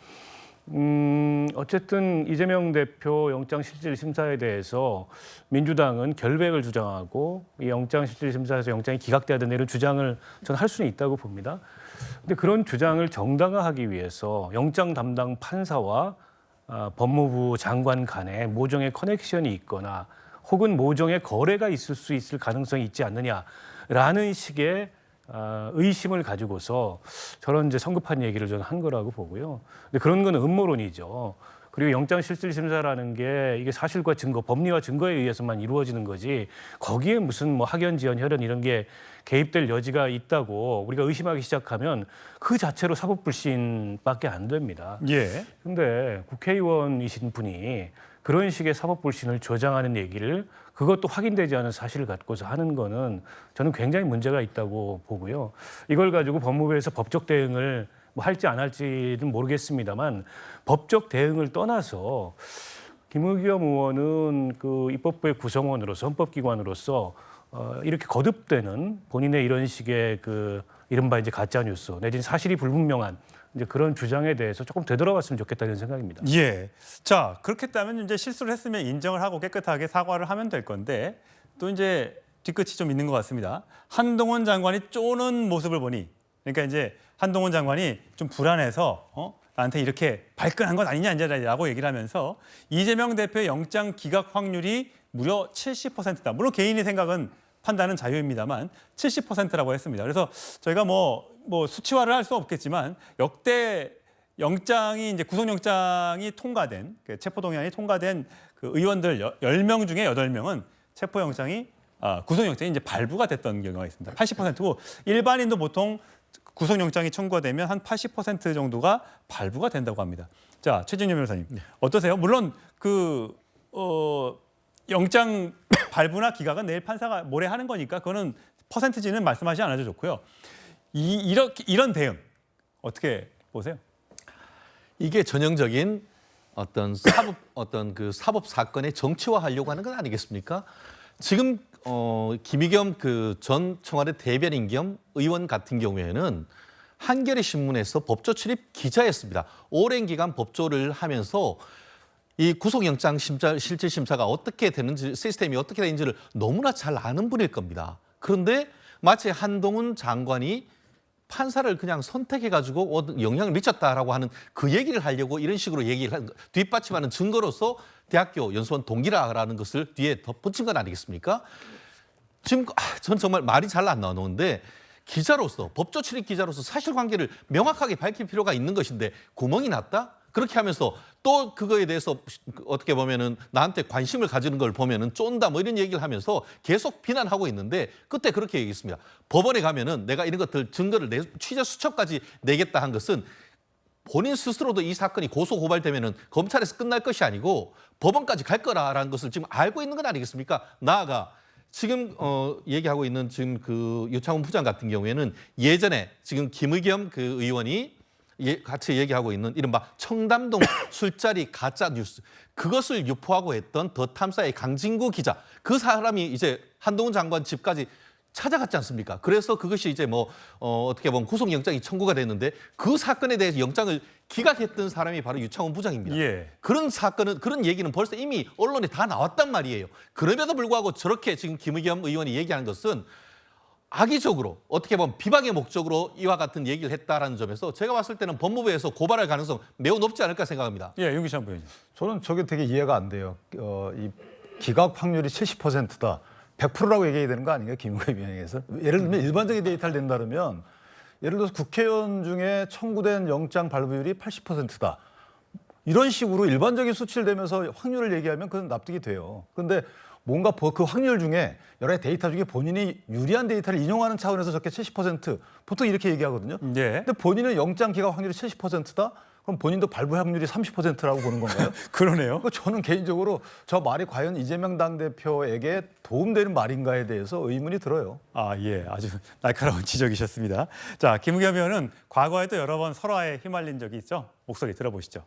S14: 어쨌든 이재명 대표 영장실질심사에 대해서 민주당은 결백을 주장하고 이 영장실질심사에서 영장이 기각돼야 된다 이런 주장을 저는 할 수는 있다고 봅니다. 근데 그런 주장을 정당화하기 위해서 영장 담당 판사와 법무부 장관 간에 모종의 커넥션이 있거나 혹은 모종의 거래가 있을 가능성이 있지 않느냐라는 식의 의심을 가지고서 저런 이제 성급한 얘기를 저는 한 거라고 보고요. 근데 그런 건 음모론이죠. 그리고 영장실질심사라는 게 이게 사실과 증거, 법리와 증거에 의해서만 이루어지는 거지 거기에 무슨 뭐 학연, 지연, 혈연 이런 게 개입될 여지가 있다고 우리가 의심하기 시작하면 그 자체로 사법불신밖에 안 됩니다.
S1: 예.
S14: 근데 국회의원이신 분이 그런 식의 사법불신을 조장하는 얘기를 그것도 확인되지 않은 사실을 갖고서 하는 거는 저는 굉장히 문제가 있다고 보고요. 이걸 가지고 법무부에서 법적 대응을 뭐 할지 안 할지는 모르겠습니다만 법적 대응을 떠나서 김의겸 의원은 그 입법부의 구성원으로서 헌법기관으로서 이렇게 거듭되는 본인의 이런 식의 그 이른바 이제 가짜 뉴스 내지는 사실이 불분명한 이제 그런 주장에 대해서 조금 되돌아봤으면 좋겠다는 생각입니다.
S1: 예. 자, 그렇겠다면 이제 실수를 했으면 인정을 하고 깨끗하게 사과를 하면 될 건데 또 이제 뒤끝이 좀 있는 것 같습니다. 한동훈 장관이 쪼는 모습을 보니 그러니까 이제 한동훈 장관이 좀 불안해서 나한테 이렇게 발끈한 건 아니냐라고 얘기를 하면서 이재명 대표의 영장 기각 확률이 무려 70%다. 물론 개인의 생각은 판단은 자유입니다만 70%라고 했습니다. 그래서 저희가 뭐 수치화를 할 수 없겠지만 역대 영장이 이제 구속영장이 통과된 체포동의안이 통과된 그 의원들 10명 중에 8명은 체포영장이 구속영장이 이제 발부가 됐던 경우가 있습니다. 80%고 일반인도 보통 구속영장이 청구가 되면 한 80% 정도가 발부가 된다고 합니다. 자, 최진영 변호사님 어떠세요? 물론 그 영장 발부나 기각은 내일 판사가 모레 하는 거니까 그거는 퍼센트지는 말씀하지 않아도 좋고요. 이런 대응 어떻게 보세요?
S7: 이게 전형적인 어떤 사법 사건의 정치화하려고 하는 건 아니겠습니까? 지금 김의겸 그 전 청와대 대변인 겸 의원 같은 경우에는 한겨레 신문에서 법조 출입 기자였습니다. 오랜 기간 법조를 하면서 이 구속영장 실질 심사가 어떻게 되는지 시스템이 어떻게 되는지를 너무나 잘 아는 분일 겁니다. 그런데 마치 한동훈 장관이 판사를 그냥 선택해가지고 영향을 미쳤다라고 하는 그 얘기를 하려고 이런 식으로 얘기를 뒷받침하는 증거로서 대학교 연수원 동기라라는 것을 뒤에 덧붙인 건 아니겠습니까? 지금 전 정말 말이 잘 안 나오는데 기자로서 법조 출입 기자로서 사실관계를 명확하게 밝힐 필요가 있는 것인데 구멍이 났다? 그렇게 하면서 또 그거에 대해서 어떻게 보면은 나한테 관심을 가지는 걸 보면은 쫀다 뭐 이런 얘기를 하면서 계속 비난하고 있는데 그때 그렇게 얘기했습니다. 법원에 가면은 내가 이런 것들 증거를 취재 수첩까지 내겠다 한 것은 본인 스스로도 이 사건이 고소 고발되면은 검찰에서 끝날 것이 아니고 법원까지 갈 거라라는 것을 지금 알고 있는 건 아니겠습니까? 나아가 지금 얘기하고 있는 지금 그 유창훈 부장 같은 경우에는 예전에 지금 김의겸 그 의원이 같이 얘기하고 있는 이른바 청담동 술자리 가짜 뉴스 그것을 유포하고 했던 더 탐사의 강진구 기자 그 사람이 이제 한동훈 장관 집까지 찾아갔지 않습니까? 그래서 그것이 이제 어떻게 보면 구속영장이 청구가 됐는데 그 사건에 대해서 영장을 기각했던 사람이 바로 유창훈 부장입니다.
S1: 예.
S7: 그런 얘기는 벌써 이미 언론에 다 나왔단 말이에요. 그럼에도 불구하고 저렇게 지금 김의겸 의원이 얘기하는 것은 악의적으로 어떻게 보면 비방의 목적으로 이와 같은 얘기를 했다라는 점에서 제가 봤을 때는 법무부에서 고발할 가능성 매우 높지 않을까 생각합니다.
S1: 예, 윤기찬 부회장님.
S11: 저는 저게 되게 이해가 안 돼요. 이 기각 확률이 70%다. 100%라고 얘기해야 되는 거 아닌가요? 김의겸 위원회에서. 예를 들면 일반적인 데이터를 낸다 그러면 예를 들어서 국회의원 중에 청구된 영장 발부율이 80%다. 이런 식으로 일반적인 수치를 대면서 확률을 얘기하면 그건 납득이 돼요. 그런데 뭔가 그 확률 중에 여러 데이터 중에 본인이 유리한 데이터를 인용하는 차원에서 저렇게 70% 보통 이렇게 얘기하거든요.
S1: 예.
S11: 근데 본인은 영장 기각 확률이 70%다? 그럼 본인도 발부 확률이 30%라고 보는 건가요?
S1: 그러네요.
S11: 저는 개인적으로 저 말이 과연 이재명 당대표에게 도움되는 말인가에 대해서 의문이 들어요.
S1: 아, 예. 아주 날카로운 지적이셨습니다. 자, 김의겸 의원은 과거에도 여러 번 설화에 휘말린 적이 있죠? 목소리 들어보시죠.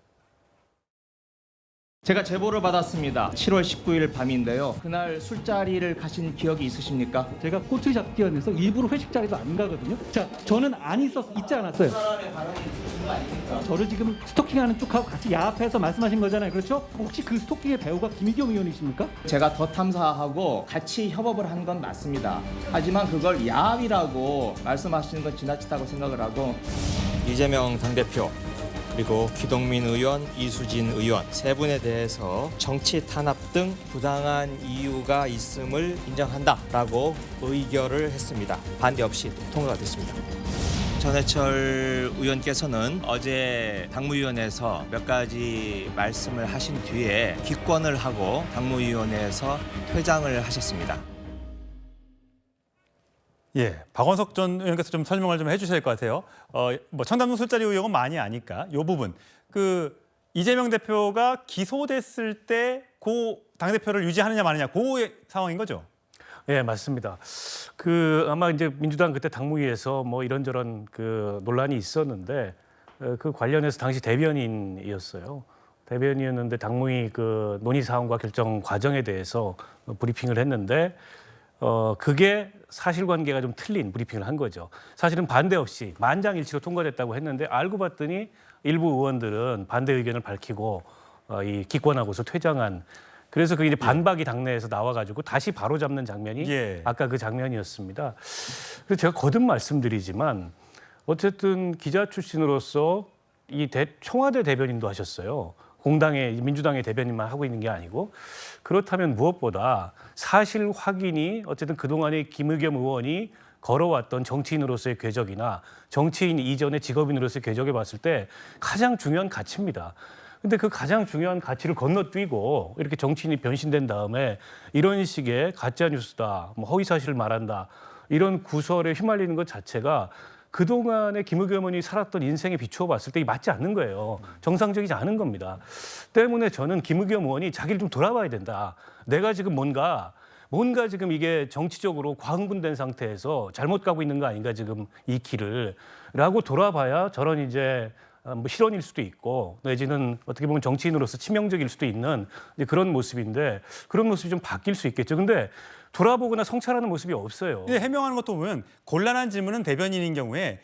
S19: 제가 제보를 받았습니다. 7월 19일 밤인데요. 그날 술자리를 가신 기억이 있으십니까?
S16: 제가 꼬투리 잡기 위해서 일부러 회식 자리도 안 가거든요. 자, 저는 안 있지 않았어요.
S19: 사람의 발언이 있는 거 아닙니까?
S16: 저를 지금 스토킹하는 쪽하고 같이 야합해서 말씀하신 거잖아요. 그렇죠? 혹시 그 스토킹의 배우가 김의겸 의원이십니까?
S19: 제가 더 탐사하고 같이 협업을 한 건 맞습니다. 하지만 그걸 야합이라고 말씀하시는 건 지나치다고 생각을 하고
S20: 이재명 당대표 그리고 기동민 의원, 이수진 의원 세 분에 대해서 정치 탄압 등 부당한 이유가 있음을 인정한다라고 의결을 했습니다. 반대 없이 통과가 됐습니다. 전해철 의원께서는 어제 당무위원회에서 몇 가지 말씀을 하신 뒤에 기권을 하고 당무위원회에서 퇴장을 하셨습니다.
S1: 예, 박원석 전 의원께서 좀 설명을 좀 해주셔야 될 것 같아요. 뭐 청담동 술자리 의혹은 많이 아니까 이 부분 이재명 대표가 기소됐을 때 고 당대표를 유지하느냐 마느냐 그 상황인 거죠?
S14: 예, 맞습니다. 아마 이제 민주당 그때 당무위에서 뭐 이런저런 논란이 있었는데 그 관련해서 당시 대변인이었어요. 대변인이었는데 당무위 논의 사항과 결정 과정에 대해서 브리핑을 했는데 그게 사실관계가 좀 틀린 브리핑을 한 거죠. 사실은 반대 없이 만장일치로 통과됐다고 했는데 알고 봤더니 일부 의원들은 반대 의견을 밝히고 이 기권하고서 퇴장한. 그래서 그게 이제 반박이 당내에서 나와가지고 다시 바로잡는 장면이 아까 그 장면이었습니다. 그래서 제가 거듭 말씀드리지만 어쨌든 기자 출신으로서 청와대 대변인도 하셨어요. 공당의 민주당의 대변인만 하고 있는 게 아니고 그렇다면 무엇보다 사실 확인이 어쨌든 그동안의 김의겸 의원이 걸어왔던 정치인으로서의 궤적이나 정치인 이전의 직업인으로서의 궤적에 봤을 때 가장 중요한 가치입니다. 근데 그 가장 중요한 가치를 건너뛰고 이렇게 정치인이 변신된 다음에 이런 식의 가짜 뉴스다, 뭐 허위 사실을 말한다 이런 구설에 휘말리는 것 자체가 그동안의 김의겸 의원이 살았던 인생에 비추어 봤을 때 맞지 않는 거예요. 정상적이지 않은 겁니다. 때문에 저는 김의겸 의원이 자기를 좀 돌아봐야 된다. 내가 지금 뭔가 지금 이게 정치적으로 과흥분된 상태에서 잘못 가고 있는 거 아닌가 지금 이 길을 라고 돌아봐야 저런 이제 뭐 실언일 수도 있고 내지는 어떻게 보면 정치인으로서 치명적일 수도 있는 이제 그런 모습인데 그런 모습이 좀 바뀔 수 있겠죠. 근데 돌아보거나 성찰하는 모습이 없어요.
S1: 해명하는 것도 보면 곤란한 질문은 대변인인 경우에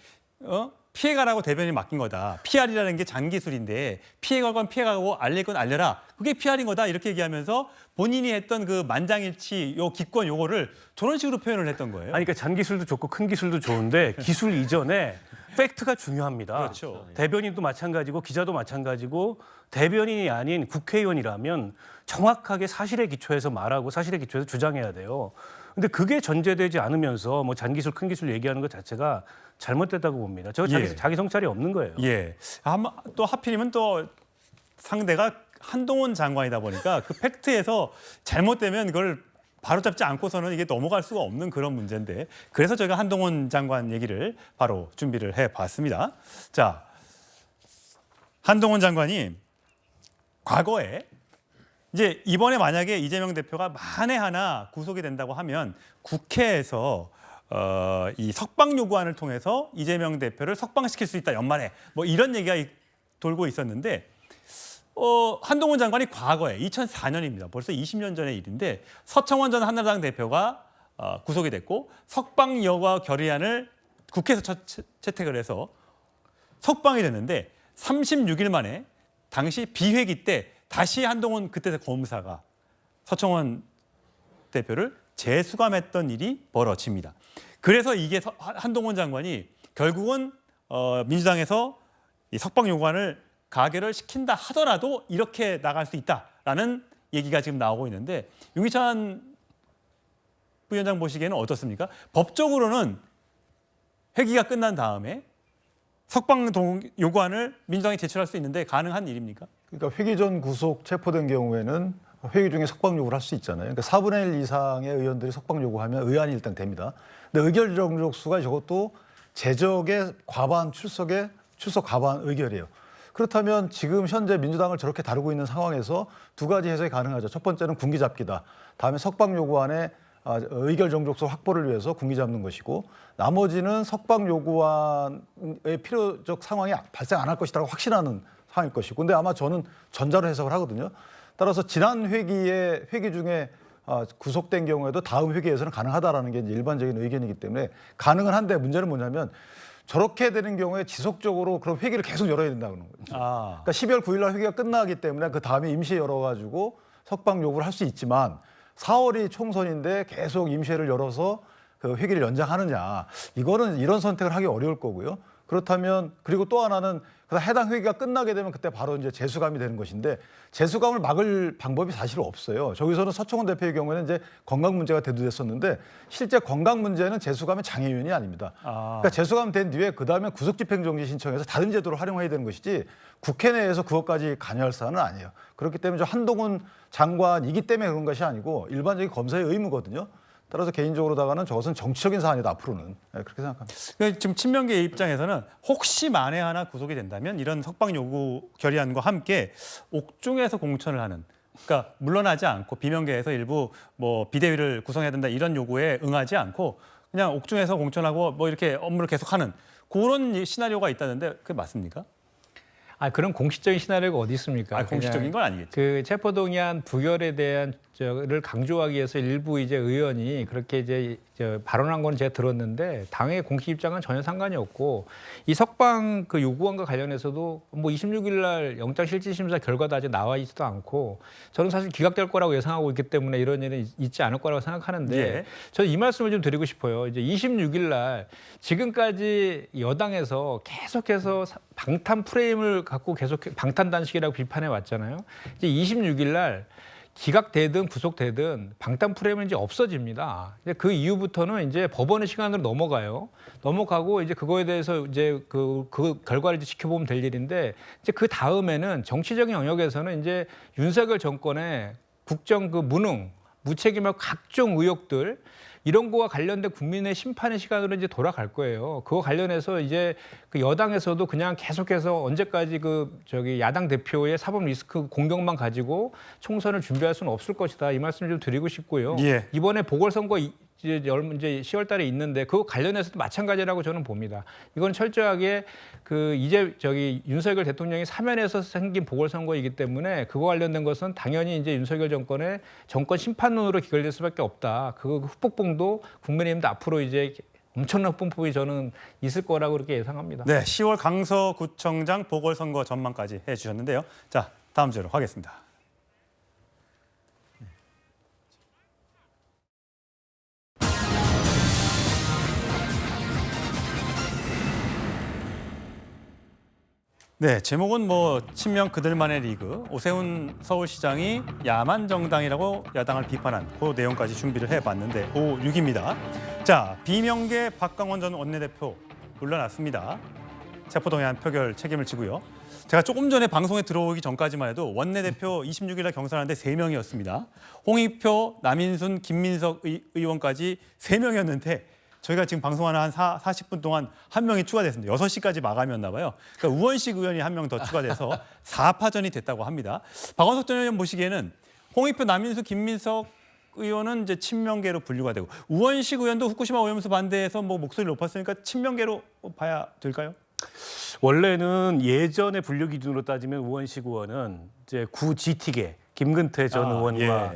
S1: 피해가라고 대변인이 맡긴 거다. PR이라는 게 장기술인데 피해갈 건 피해가고 알릴 건 알려라. 그게 PR인 거다 이렇게 얘기하면서 본인이 했던 그 만장일치 기권 요거를 저런 식으로 표현을 했던 거예요.
S14: 아니, 그러니까 장기술도 좋고 큰 기술도 좋은데 기술 이전에 팩트가 중요합니다.
S1: 그렇죠.
S14: 대변인도 마찬가지고 기자도 마찬가지고 대변인이 아닌 국회의원이라면 정확하게 사실에 기초해서 말하고 사실에 기초해서 주장해야 돼요. 근데 그게 전제되지 않으면서 뭐 장기술 큰 기술 얘기하는 것 자체가 잘못됐다고 봅니다. 저 자기 성찰이 없는 거예요.
S1: 예. 또 하필이면 또 상대가 한동훈 장관이다 보니까 그 팩트에서 잘못되면 그걸 바로잡지 않고서는 이게 넘어갈 수가 없는 그런 문제인데 그래서 저희가 한동훈 장관 얘기를 바로 준비를 해봤습니다. 자, 한동훈 장관이 과거에 이제 이번에 만약에 이재명 대표가 만에 하나 구속이 된다고 하면 국회에서 이 석방 요구안을 통해서 이재명 대표를 석방시킬 수 있다 연말에 뭐 이런 얘기가 돌고 있었는데 한동훈 장관이 과거에 2004년입니다. 벌써 20년 전의 일인데 서청원 전 한나라당 대표가 구속이 됐고 석방 여과 결의안을 국회에서 채택을 해서 석방이 됐는데 36일 만에 당시 비회기 때 다시 한동훈 그때 검사가 서청원 대표를 재수감했던 일이 벌어집니다. 그래서 이게 한동훈 장관이 결국은 민주당에서 이 석방 요구안을 가결을 시킨다 하더라도 이렇게 나갈 수 있다라는 얘기가 지금 나오고 있는데 윤기찬 부위원장 보시기에는 어떻습니까? 법적으로는 회기가 끝난 다음에 석방 요구안을 민주당이 제출할 수 있는데 가능한 일입니까?
S11: 그러니까 회기 전 구속 체포된 경우에는 회기 중에 석방 요구를 할 수 있잖아요. 그러니까 4분의 1 이상의 의원들이 석방 요구하면 의안이 일단 됩니다. 근데 의결 정족수가 저것도 제적의 과반 출석 과반 의결이에요. 그렇다면 지금 현재 민주당을 저렇게 다루고 있는 상황에서 두 가지 해석이 가능하죠. 첫 번째는 군기 잡기다. 다음에 석방 요구안에 의결 정족수 확보를 위해서 군기 잡는 것이고 나머지는 석방 요구안의 필요적 상황이 발생 안 할 것이라고 확신하는 상황일 것이고 근데 아마 저는 전자로 해석을 하거든요. 따라서 지난 회기 중에 구속된 경우에도 다음 회기에서는 가능하다라는 게 이제 일반적인 의견이기 때문에 가능은 한데 문제는 뭐냐면 저렇게 되는 경우에 지속적으로 그럼 회기를 계속 열어야 된다는 거죠. 그러니까 12월 9일 날 회기가 끝나기 때문에 그 다음에 임시 열어가지고 석방 요구를 할 수 있지만 4월이 총선인데 계속 임시회를 열어서 그 회기를 연장하느냐 이거는 이런 선택을 하기 어려울 거고요. 그렇다면 그리고 또 하나는 해당 회기가 끝나게 되면 그때 바로 이제 재수감이 되는 것인데 재수감을 막을 방법이 사실 없어요. 저기서는 서청원 대표의 경우에는 이제 건강 문제가 대두됐었는데 실제 건강 문제는 재수감의 장애 요인이 아닙니다. 그러니까 재수감 된 뒤에 그 다음에 구속집행정지 신청해서 다른 제도를 활용해야 되는 것이지 국회 내에서 그것까지 관여할 사안은 아니에요. 그렇기 때문에 한동훈 장관이기 때문에 그런 것이 아니고 일반적인 검사의 의무거든요. 따라서 개인적으로다가는 저것은 정치적인 사안이다 앞으로는 그렇게 생각합니다.
S1: 지금 친명계 입장에서는 혹시 만에 하나 구속이 된다면 이런 석방 요구 결의안과 함께 옥중에서 공천을 하는, 그러니까 물러나지 않고 비명계에서 일부 뭐 비대위를 구성해야 된다 이런 요구에 응하지 않고 그냥 옥중에서 공천하고 뭐 이렇게 업무를 계속하는 그런 시나리오가 있다는데 그게 맞습니까?
S4: 그런 공식적인 시나리오가 어디 있습니까?
S1: 공식적인 건 아니겠죠.
S4: 그 체포동의안 부결에 대한 를 강조하기 위해서 일부 이제 의원이 그렇게 이제 발언한 건 제가 들었는데 당의 공식 입장은 전혀 상관이 없고 이 석방 그 요구안과 관련해서도 뭐 26일 날 영장실질심사 결과도 아직 나와 있지도 않고 저는 사실 기각될 거라고 예상하고 있기 때문에 이런 일은 있지 않을 거라고 생각하는데
S1: 예.
S4: 저는 이 말씀을 좀 드리고 싶어요. 이제 26일 날 지금까지 여당에서 계속해서 방탄 프레임을 갖고 계속 방탄 단식이라고 비판해 왔잖아요. 이제 26일 날 기각되든 구속되든 방탄 프레임은 이제 없어집니다. 이제 그 이후부터는 이제 법원의 시간으로 넘어가고 이제 그거에 대해서 이제 그 결과를 이제 지켜보면 될 일인데 이제 그 다음에는 정치적인 영역에서는 이제 윤석열 정권의 국정 그 무능, 무책임하고 각종 의혹들 이런 거와 관련된 국민의 심판의 시간으로 이제 돌아갈 거예요. 그거 관련해서 이제 그 여당에서도 그냥 계속해서 언제까지 야당 대표의 사법 리스크 공격만 가지고 총선을 준비할 수는 없을 것이다. 이 말씀 좀 드리고 싶고요.
S1: 예.
S4: 이번에 보궐선거 이제 10월 달에 있는데 그거 관련해서도 마찬가지라고 저는 봅니다. 이건 철저하게 윤석열 대통령이 사면에서 생긴 보궐선거이기 때문에 그거 관련된 것은 당연히 이제 윤석열 정권의 정권 심판론으로 기결될 수밖에 없다. 그 후폭풍도 국민의힘도 앞으로 이제 엄청난 뿜뿜이 저는 있을 거라고 그렇게 예상합니다.
S1: 네, 10월 강서구청장 보궐선거 전망까지 해주셨는데요. 자, 다음 주로 하겠습니다. 네, 제목은 뭐 친명 그들만의 리그, 오세훈 서울시장이 야만 정당이라고 야당을 비판한 그 내용까지 준비를 해봤는데 6입니다. 자, 비명계 박강원 전 원내대표 물러났습니다. 체포동의안 표결 책임을 지고요. 제가 조금 전에 방송에 들어오기 전까지만 해도 원내대표 26일 날 경선하는데 3명이었습니다. 홍익표, 남인순, 김민석 의원까지 3명이었는데 저희가 지금 방송하는 한 40분 동안 한 명이 추가됐습니다. 6시까지 마감이었나 봐요. 그러니까 우원식 의원이 한 명 더 추가돼서 4파전이 됐다고 합니다. 박원석 전 의원 보시기에는 홍익표, 남인수, 김민석 의원은 이제 친명계로 분류가 되고 우원식 의원도 후쿠시마 오염수 반대에서 뭐 목소리를 높였으니까 친명계로 봐야 될까요?
S14: 원래는 예전의 분류 기준으로 따지면 우원식 의원은 이제 구 GT계 김근태 전 의원과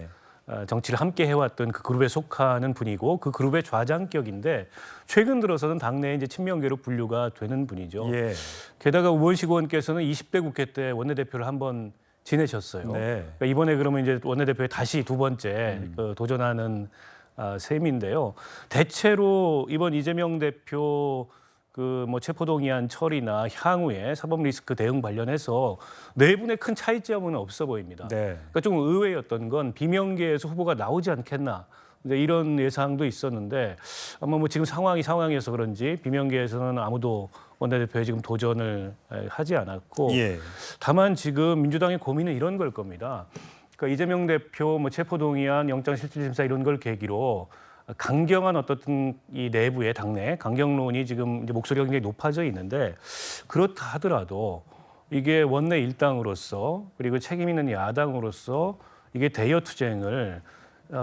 S14: 정치를 함께 해왔던 그 그룹에 속하는 분이고 그 그룹의 좌장격인데 최근 들어서는 당내에 이제 친명계로 분류가 되는 분이죠.
S1: 예.
S14: 게다가 우원식 의원께서는 20대 국회 때 원내대표를 한번 지내셨어요.
S1: 네.
S14: 그러니까 이번에 그러면 이제 원내대표에 다시 두 번째 도전하는 셈인데요. 대체로 이번 이재명 대표 뭐 체포동의안 처리나 향후에 사법 리스크 대응 관련해서 내분의 큰 차이점은 없어 보입니다.
S1: 네.
S14: 그러니까 좀 의외였던 건 비명계에서 후보가 나오지 않겠나 이런 예상도 있었는데 아마 뭐 지금 상황이어서 그런지 비명계에서는 아무도 원내대표에 지금 도전을 하지 않았고 다만 지금 민주당의 고민은 이런 걸 겁니다. 그러니까 이재명 대표 뭐 체포동의안, 영장실질심사 이런 걸 계기로 강경한 어떤 이 내부의 당내 강경론이 지금 이제 목소리가 굉장히 높아져 있는데 그렇다 하더라도 이게 원내 일당으로서 그리고 책임 있는 야당으로서 이게 대여 투쟁을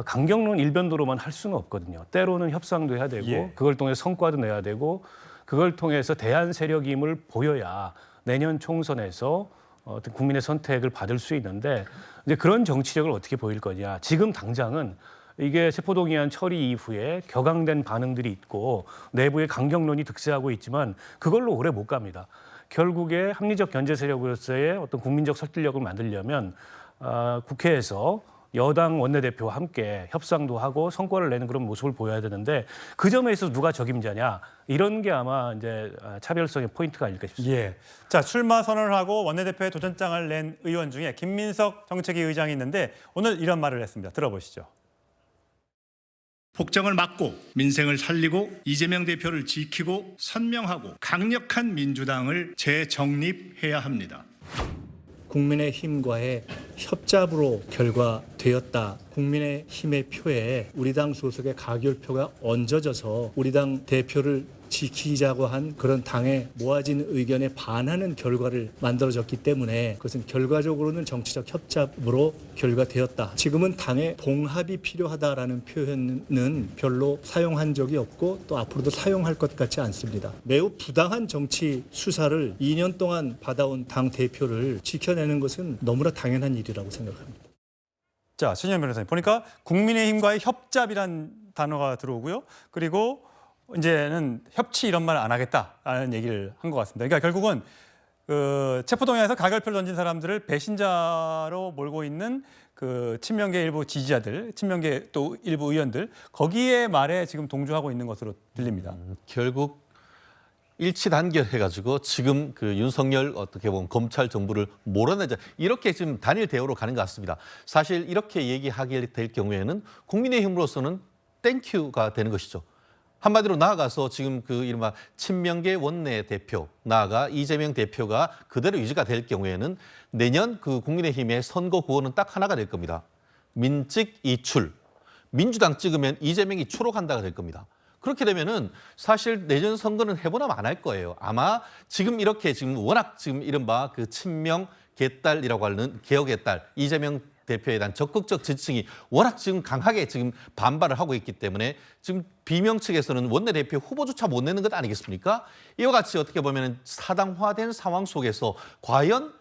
S14: 강경론 일변도로만 할 수는 없거든요. 때로는 협상도 해야 되고 그걸 통해 성과도 내야 되고 그걸 통해서 대안 세력임을 보여야 내년 총선에서 어떤 국민의 선택을 받을 수 있는데 이제 그런 정치력을 어떻게 보일 거냐. 지금 당장은 이게 체포동의안 처리 이후에 격앙된 반응들이 있고 내부의 강경론이 득세하고 있지만 그걸로 오래 못 갑니다. 결국에 합리적 견제 세력으로서의 어떤 국민적 설득력을 만들려면 국회에서 여당 원내대표와 함께 협상도 하고 성과를 내는 그런 모습을 보여야 되는데 그 점에 있어서 누가 적임자냐 이런 게 아마 이제 차별성의 포인트가 아닐까 싶습니다.
S1: 예. 자, 출마 선언을 하고 원내대표의 도전장을 낸 의원 중에 김민석 정책위 의장이 있는데 오늘 이런 말을 했습니다. 들어보시죠.
S21: 폭정을 막고 민생을 살리고 이재명 대표를 지키고 선명하고 강력한 민주당을 재정립해야 합니다.
S22: 국민의힘과의 협잡으로 결과되었다. 국민의힘의 표에 우리 당 소속의 가결표가 얹어져서 우리 당 대표를 지키자고 한 그런 당의 모아진 의견에 반하는 결과를 만들어졌기 때문에 그것은 결과적으로는 정치적 협잡으로 결과되었다. 지금은 당의 봉합이 필요하다라는 표현은 별로 사용한 적이 없고 또 앞으로도 사용할 것 같지 않습니다. 매우 부당한 정치 수사를 2년 동안 받아온 당 대표를 지켜내는 것은 너무나 당연한 일이라고 생각합니다.
S1: 자, 신현 변호사님 보니까 국민의힘과의 협잡이란 단어가 들어오고요. 그리고 이제는 협치 이런 말 안 하겠다라는 얘기를 한 것 같습니다. 그러니까 결국은 그 체포동의안에서 가결표를 던진 사람들을 배신자로 몰고 있는 그 친명계 일부 지지자들, 친명계 또 일부 의원들 거기에 말에 지금 동조하고 있는 것으로 들립니다.
S7: 결국 일치 단결해가지고 지금 그 윤석열 어떻게 보면 검찰 정부를 몰아내자 이렇게 지금 단일 대우로 가는 것 같습니다. 사실 이렇게 얘기하게 될 경우에는 국민의힘으로서는 땡큐가 되는 것이죠. 한마디로 나아가서 지금 그 이른바 친명계 원내대표, 나아가 이재명 대표가 그대로 유지가 될 경우에는 내년 그 국민의힘의 선거 구호는 딱 하나가 될 겁니다. 민찍 이출. 민주당 찍으면 이재명이 추록한다가 될 겁니다. 그렇게 되면은 사실 내년 선거는 해보나 안 할 거예요. 아마 지금 이렇게 지금 워낙 지금 이른바 그 친명 개딸이라고 하는 개혁의 딸 이재명 대표에 대한 적극적 지지층이 워낙 지금 강하게 지금 반발을 하고 있기 때문에 지금 비명 측에서는 원내대표 후보조차 못 내는 것 아니겠습니까? 이와 같이 어떻게 보면 사당화된 상황 속에서 과연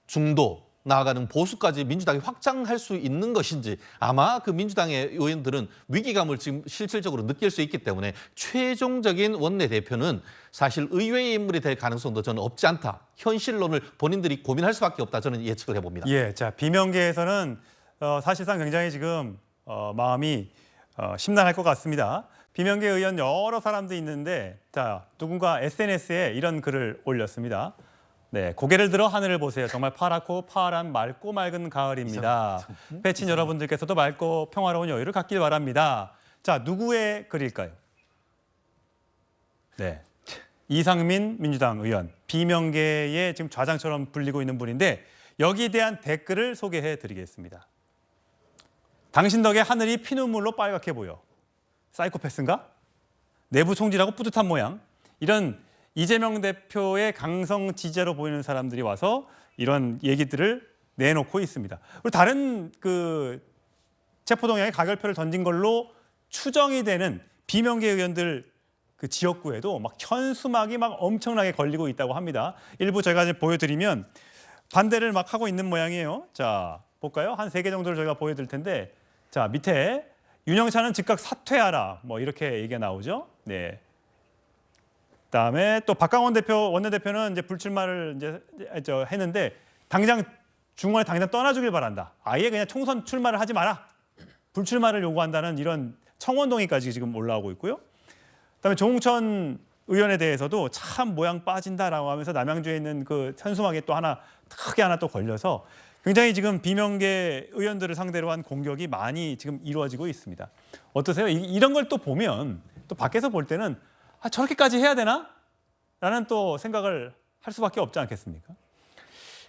S7: 중도 나아가는 보수까지 민주당이 확장할 수 있는 것인지 아마 그 민주당의 의원들은 위기감을 지금 실질적으로 느낄 수 있기 때문에 최종적인 원내대표는 사실 의외의 인물이 될 가능성도 저는 없지 않다. 현실론을 본인들이 고민할 수밖에 없다. 저는 예측을 해봅니다.
S1: 예, 자 비명계에서는 사실상 굉장히 지금 마음이 심란할 것 같습니다. 비명계 의원 여러 사람도 있는데 자 누군가 SNS에 이런 글을 올렸습니다. 네, 고개를 들어 하늘을 보세요. 정말 파랗고 파란 맑고 맑은 가을입니다. 패친 여러분들께서도 맑고 평화로운 여유를 갖길 바랍니다. 자, 누구의 글일까요? 네, 이상민 민주당 의원, 비명계의 지금 좌장처럼 불리고 있는 분인데 여기에 대한 댓글을 소개해드리겠습니다. 당신 덕에 하늘이 피눈물로 빨갛게 보여. 사이코패스인가? 내부 총질하고 뿌듯한 모양. 이런 이재명 대표의 강성 지지자로 보이는 사람들이 와서 이런 얘기들을 내놓고 있습니다. 그리고 다른 그 체포동의안에 가결표를 던진 걸로 추정이 되는 비명계 의원들 그 지역구에도 막 현수막이 막 엄청나게 걸리고 있다고 합니다. 일부 저희가 이제 보여드리면 반대를 막 하고 있는 모양이에요. 자, 볼까요? 한 3개 정도를 저희가 보여드릴 텐데 자, 밑에 윤영찬은 즉각 사퇴하라 뭐 이렇게 얘기가 나오죠. 네. 그다음에 또 박강원 원내대표는 이제 불출마를 이제 했는데 당장 중원에 당장 떠나주길 바란다. 아예 그냥 총선 출마를 하지 마라. 불출마를 요구한다는 이런 청원동의까지 지금 올라오고 있고요. 그다음에 조홍천 의원에 대해서도 참 모양 빠진다라고 하면서 남양주에 있는 그 현수막에 또 하나 크게 하나 또 걸려서 굉장히 지금 비명계 의원들을 상대로 한 공격이 많이 지금 이루어지고 있습니다. 어떠세요? 이런 걸 또 보면 또 밖에서 볼 때는 아, 저렇게까지 해야 되나? 라는 또 생각을 할 수밖에 없지 않겠습니까?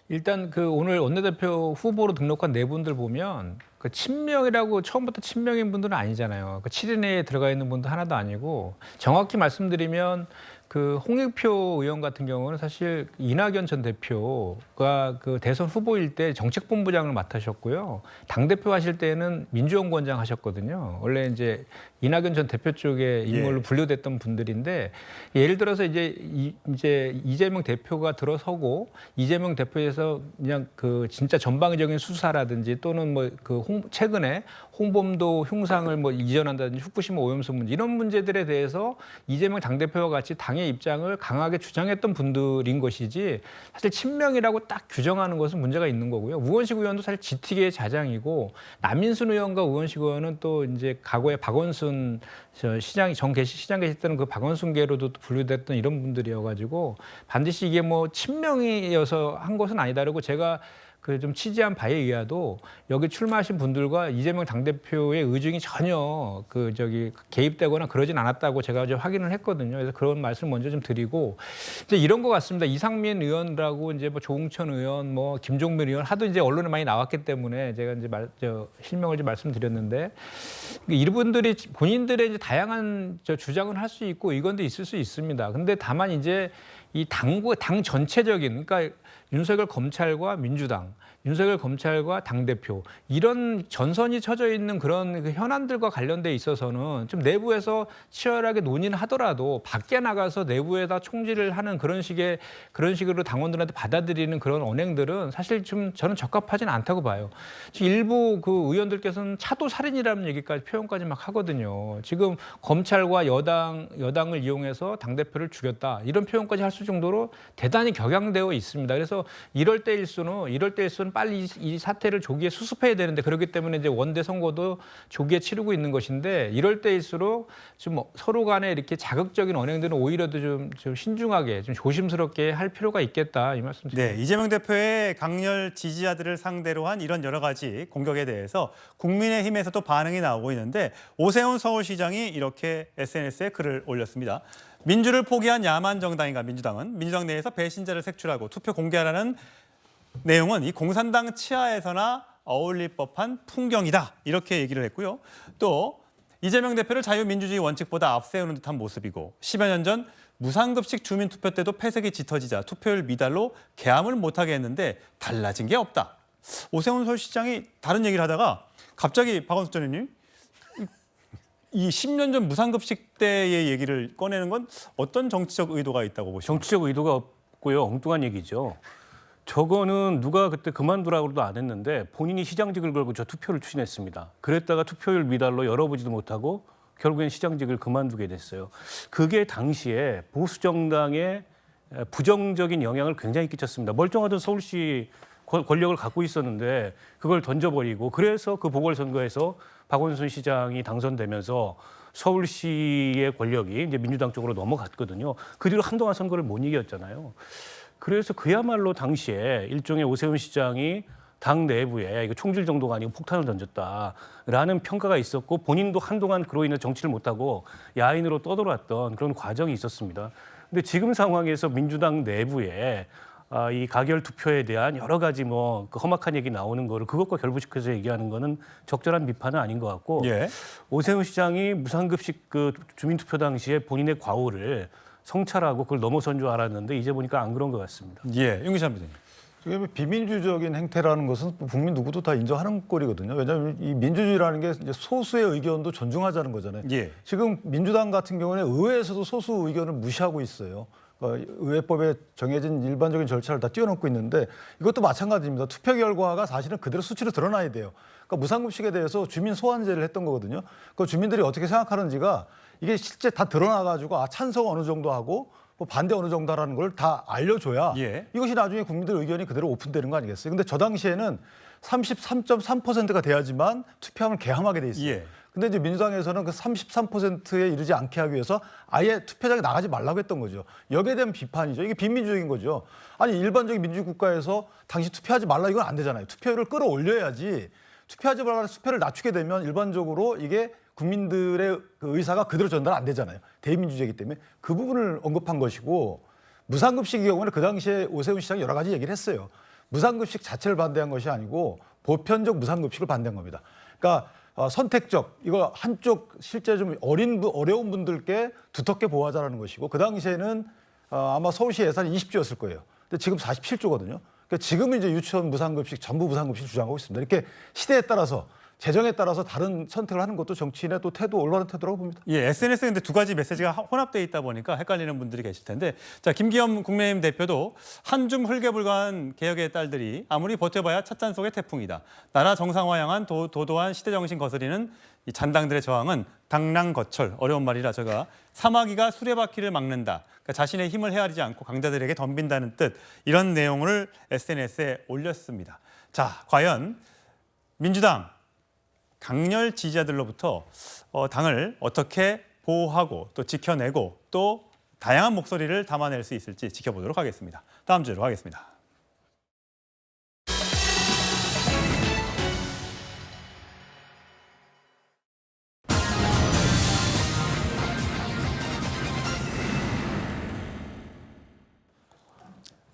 S4: 일단 그 오늘 원내대표 후보로 등록한 네 분들 보면 그 친명이라고 처음부터 친명인 분들은 아니잖아요. 그 7인회에 들어가 있는 분도 하나도 아니고 정확히 말씀드리면 그 홍익표 의원 같은 경우는 사실 이낙연 전 대표가 그 대선 후보일 때 정책본부장을 맡으셨고요. 당대표 하실 때는 민주연구원장 하셨거든요. 원래 이제 이낙연 전 대표 쪽의 인물로 분류됐던 분들인데 예를 들어서 이제 이재명 대표가 들어서고 이재명 대표에서 그냥 그 진짜 전방위적인 수사라든지 또는 뭐 그 최근에 홍범도 흉상을 뭐 이전한다든지 후쿠시마 오염수 문제 이런 문제들에 대해서 이재명 당대표와 같이 당의 당의 입장을 강하게 주장했던 분들인 것이지 사실 친명이라고 딱 규정하는 것은 문제가 있는 거고요. 우원식 의원도 사실 GT계의 자장이고 남인순 의원과 우원식 의원은 또 이제 과거에 박원순 시장 계실 때는 그 박원순계로도 분류됐던 이런 분들이어가지고 반드시 이게 뭐 친명이어서 한 것은 아니다. 그리고 제가 그 좀 취재한 바에 의하도 여기 출마하신 분들과 이재명 당대표의 의중이 전혀 개입되거나 그러진 않았다고 제가 이제 확인을 했거든요. 그래서 그런 말씀 먼저 좀 드리고 이제 이런 것 같습니다. 이상민 의원이라고 이제 뭐 조응천 의원, 뭐 김종민 의원 하도 이제 언론에 많이 나왔기 때문에 제가 이제 실명을 좀 말씀드렸는데 이분들이 본인들의 이제 다양한 주장을 할 수 있고 의견도 있을 수 있습니다. 근데 다만 이제 이 당 전체적인 그러니까 윤석열 검찰과 민주당, 윤석열 검찰과 당대표 이런 전선이 쳐져 있는 그런 그 현안들과 관련돼 있어서는 좀 내부에서 치열하게 논의는 하더라도 밖에 나가서 내부에다 총질을 하는 그런 식으로 당원들한테 받아들이는 그런 언행들은 사실 좀 저는 적합하지는 않다고 봐요. 일부 그 의원들께서는 차도 살인이라는 얘기까지 표현까지 막 하거든요. 지금 검찰과 여당을 이용해서 당대표를 죽였다 이런 표현까지 할 수 정도로 대단히 격양되어 있습니다. 그래서 이럴 때일수는 빨리 이 사태를 조기에 수습해야 되는데 그렇기 때문에 이제 원대 선거도 조기에 치르고 있는 것인데 이럴 때일수록 좀 서로 간에 이렇게 자극적인 언행들은 오히려 좀 신중하게 좀 조심스럽게 할 필요가 있겠다 이 말씀드립니다.
S1: 네, 이재명 대표의 강렬 지지자들을 상대로 한 이런 여러 가지 공격에 대해서 국민의힘에서도 반응이 나오고 있는데 오세훈 서울시장이 이렇게 SNS에 글을 올렸습니다. 민주를 포기한 야만 정당인가 민주당은 민주당 내에서 배신자를 색출하고 투표 공개하라는 내용은 이 공산당 치하에서나 어울릴 법한 풍경이다 이렇게 얘기를 했고요. 또 이재명 대표를 자유민주주의 원칙보다 앞세우는 듯한 모습이고 10여 년 전 무상급식 주민투표 때도 패색이 짙어지자 투표율 미달로 개함을 못하게 했는데 달라진 게 없다. 오세훈 서울시장이 다른 얘기를 하다가 갑자기 박원순 전 의원님 이 10년 전 무상급식 때의 얘기를 꺼내는 건 어떤 정치적 의도가 있다고 보십니까?
S14: 정치적 의도가 없고요. 엉뚱한 얘기죠. 저거는 누가 그때 그만두라고도 안 했는데 본인이 시장직을 걸고 저 투표를 추진했습니다. 그랬다가 투표율 미달로 열어보지도 못하고 결국엔 시장직을 그만두게 됐어요. 그게 당시에 보수 정당에 부정적인 영향을 굉장히 끼쳤습니다. 멀쩡하던 서울시 권력을 갖고 있었는데 그걸 던져버리고 그래서 그 보궐선거에서 박원순 시장이 당선되면서 서울시의 권력이 이제 민주당 쪽으로 넘어갔거든요. 그 뒤로 한동안 선거를 못 이겼잖아요. 그래서 그야말로 당시에 일종의 오세훈 시장이 당 내부에 이거 총질 정도가 아니고 폭탄을 던졌다라는 평가가 있었고 본인도 한동안 그로 인해 정치를 못하고 야인으로 떠돌았던 그런 과정이 있었습니다. 근데 지금 상황에서 민주당 내부에 이 가결 투표에 대한 여러 가지 그 험악한 얘기 나오는 거를 그것과 결부시켜서 얘기하는 거는 적절한 비판은 아닌 것 같고 오세훈 시장이 무상급식 그 주민투표 당시에 본인의 과오를 성찰하고 그걸 넘어선 줄 알았는데 이제 보니까 안 그런 것 같습니다.
S1: 예, 윤기찬 부장님.
S11: 지금 비민주적인 행태라는 것은 국민 누구도 다 인정하는 꼴이거든요. 왜냐하면 이 민주주의라는 게 이제 소수의 의견도 존중하자는 거잖아요. 지금 민주당 같은 경우는 의회에서도 소수 의견을 무시하고 있어요. 의회법에 정해진 일반적인 절차를 다 뛰어넘고 있는데 이것도 마찬가지입니다. 투표 결과가 사실은 그대로 수치로 드러나야 돼요. 그러니까 무상급식에 대해서 주민 소환제를 했던 거거든요. 그 주민들이 어떻게 생각하는지가 이게 실제 다 드러나가지고 찬성 어느 정도 하고 반대 어느 정도라는 걸 다 알려줘야 이것이 나중에 국민들 의견이 그대로 오픈되는 거 아니겠어요? 근데 저 당시에는 33.3%가 돼야지만 투표함을 개함하게 돼 있어요. 근데 이제 민주당에서는 그 33%에 이르지 않게 하기 위해서 아예 투표장에 나가지 말라고 했던 거죠. 여기에 대한 비판이죠. 이게 비민주적인 거죠. 아니 일반적인 민주국가에서 당시 투표하지 말라 이건 안 되잖아요. 투표율을 끌어올려야지 투표하지 말라는 투표를 낮추게 되면 일반적으로 이게 국민들의 그 의사가 그대로 전달 안 되잖아요. 대민주주의이기 때문에 그 부분을 언급한 것이고 무상급식의 경우는 그 당시에 오세훈 시장이 여러 가지 얘기를 했어요. 무상급식 자체를 반대한 것이 아니고 보편적 무상급식을 반대한 겁니다. 그러니까 선택적 이거 한쪽 실제 좀 어려운 분들께 두텁게 보호하자라는 것이고 그 당시에는 아마 서울시 예산이 20조였을 거예요. 근데 지금 47조거든요. 그러니까 지금은 이제 유치원 무상급식 전부 무상급식 주장하고 있습니다. 이렇게 시대에 따라서 재정에 따라서 다른 선택을 하는 것도 정치인의 또 태도, 올바른 태도라고 봅니다.
S1: 예, SNS에 근데 두 가지 메시지가 혼합되어 있다 보니까 헷갈리는 분들이 계실 텐데, 자, 김기현 국민의힘 대표도 한줌 흘개불가한 개혁의 딸들이 아무리 버텨봐야 찻잔 속의 태풍이다. 나라 정상화 향한 도도한 시대정신 거스리는 이 잔당들의 저항은 당랑거철, 어려운 말이라 제가 사마귀가 수레바퀴를 막는다. 그러니까 자신의 힘을 헤아리지 않고 강자들에게 덤빈다는 뜻, 이런 내용을 SNS에 올렸습니다. 자, 과연 민주당 강렬 지지자들로부터 당을 어떻게 보호하고 또 지켜내고 또 다양한 목소리를 담아낼 수 있을지 지켜보도록 하겠습니다. 다음 주로 하겠습니다.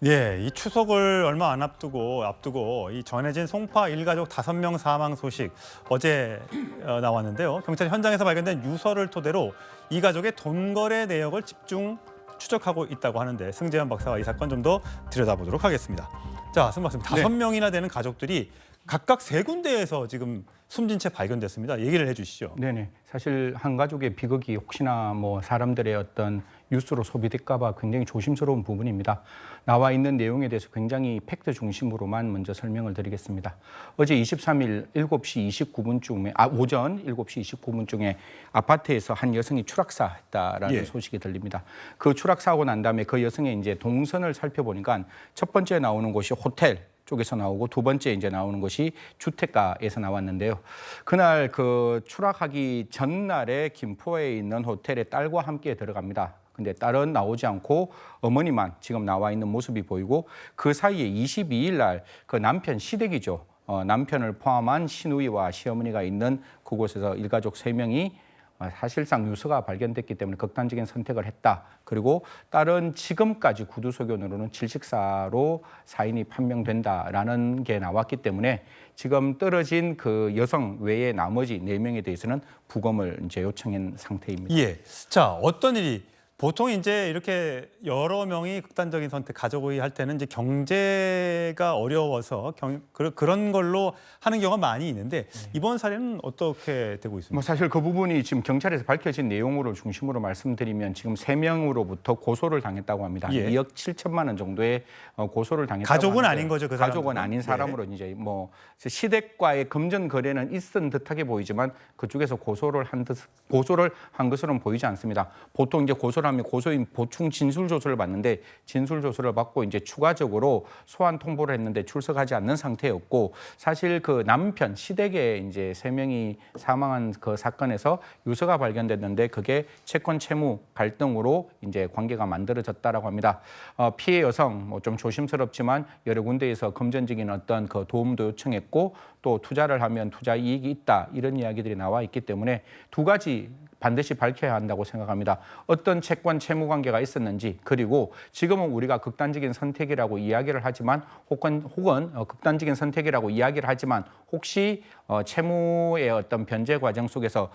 S1: 예, 이 추석을 얼마 안 앞두고 이 전해진 송파 일가족 5명 사망 소식 어제 나왔는데요. 경찰이 현장에서 발견된 유서를 토대로 이 가족의 돈 거래 내역을 집중 추적하고 있다고 하는데, 승재현 박사와 이 사건 좀 더 들여다보도록 하겠습니다. 자, 승 박사님, 5명이나 되는 가족들이 각각 3군데에서 지금 숨진 채 발견됐습니다. 얘기를 해주시죠.
S2: 네네. 사실 한 가족의 비극이 혹시나 뭐 사람들의 어떤 뉴스로 소비될까 봐 굉장히 조심스러운 부분입니다. 나와 있는 내용에 대해서 굉장히 팩트 중심으로만 먼저 설명을 드리겠습니다. 어제 23일 7시 29분쯤에 오전 7시 29분쯤에 아파트에서 한 여성이 추락사했다라는 소식이 들립니다. 그 추락사하고 난 다음에 그 여성의 이제 동선을 살펴보니까 첫 번째 나오는 곳이 호텔 쪽에서 나오고 두 번째 이제 나오는 것이 주택가에서 나왔는데요. 그날 그 추락하기 전날에 김포에 있는 호텔에 딸과 함께 들어갑니다. 근데 딸은 나오지 않고 어머니만 지금 나와 있는 모습이 보이고, 그 사이에 22일 날 그 남편 시댁이죠. 남편을 포함한 시누이와 시어머니가 있는 그곳에서 일가족 3명이 사실상 유서가 발견됐기 때문에 극단적인 선택을 했다. 그리고 딸은 지금까지 구두소견으로는 질식사로 사인이 판명된다라는 게 나왔기 때문에 지금 떨어진 그 여성 외에 나머지 4명에 대해서는 부검을 이제 요청한 상태입니다.
S1: 예. 자, 어떤 일이 보통 이제 이렇게 여러 명이 극단적인 선택, 가족이 할 때는 이제 경제가 어려워서 그런 걸로 하는 경우가 많이 있는데, 이번 사례는 어떻게 되고 있습니까?
S2: 뭐 사실 그 부분이 지금 경찰에서 밝혀진 내용으로 중심으로 말씀드리면 지금 3명으로부터 고소를 당했다고 합니다. 2억 7천만 원 정도의 고소를 당했다고
S1: 가족은
S2: 하는데,
S1: 아닌 거죠, 그 사람은?
S2: 가족은 아닌 사람으로 이제 뭐 시댁과의 금전 거래는 있은 듯하게 보이지만 그쪽에서 고소를 한 것으로는 보이지 않습니다. 보통 이제 고소를 하면 고소인 보충 진술 조서를 받는데, 진술 조서를 받고 이제 추가적으로 소환 통보를 했는데 출석하지 않는 상태였고, 사실 그 남편 시댁에 이제 3명이 사망한 그 사건에서 유서가 발견됐는데 그게 채권 채무 갈등으로 이제 관계가 만들어졌다라고 합니다. 피해 여성 뭐 좀 조심스럽지만 여러 군데에서 금전적인 어떤 그 도움도 요청했고, 또 투자를 하면 투자 이익이 있다, 이런 이야기들이 나와 있기 때문에 두 가지 반드시 밝혀야 한다고 생각합니다. 어떤 채권 채무 관계가 있었는지, 그리고 지금은 우리가 극단적인 선택이라고 이야기를 하지만 혹은 극단적인 선택이라고 이야기를 하지만 혹시 채무의 어떤 변제 과정 속에서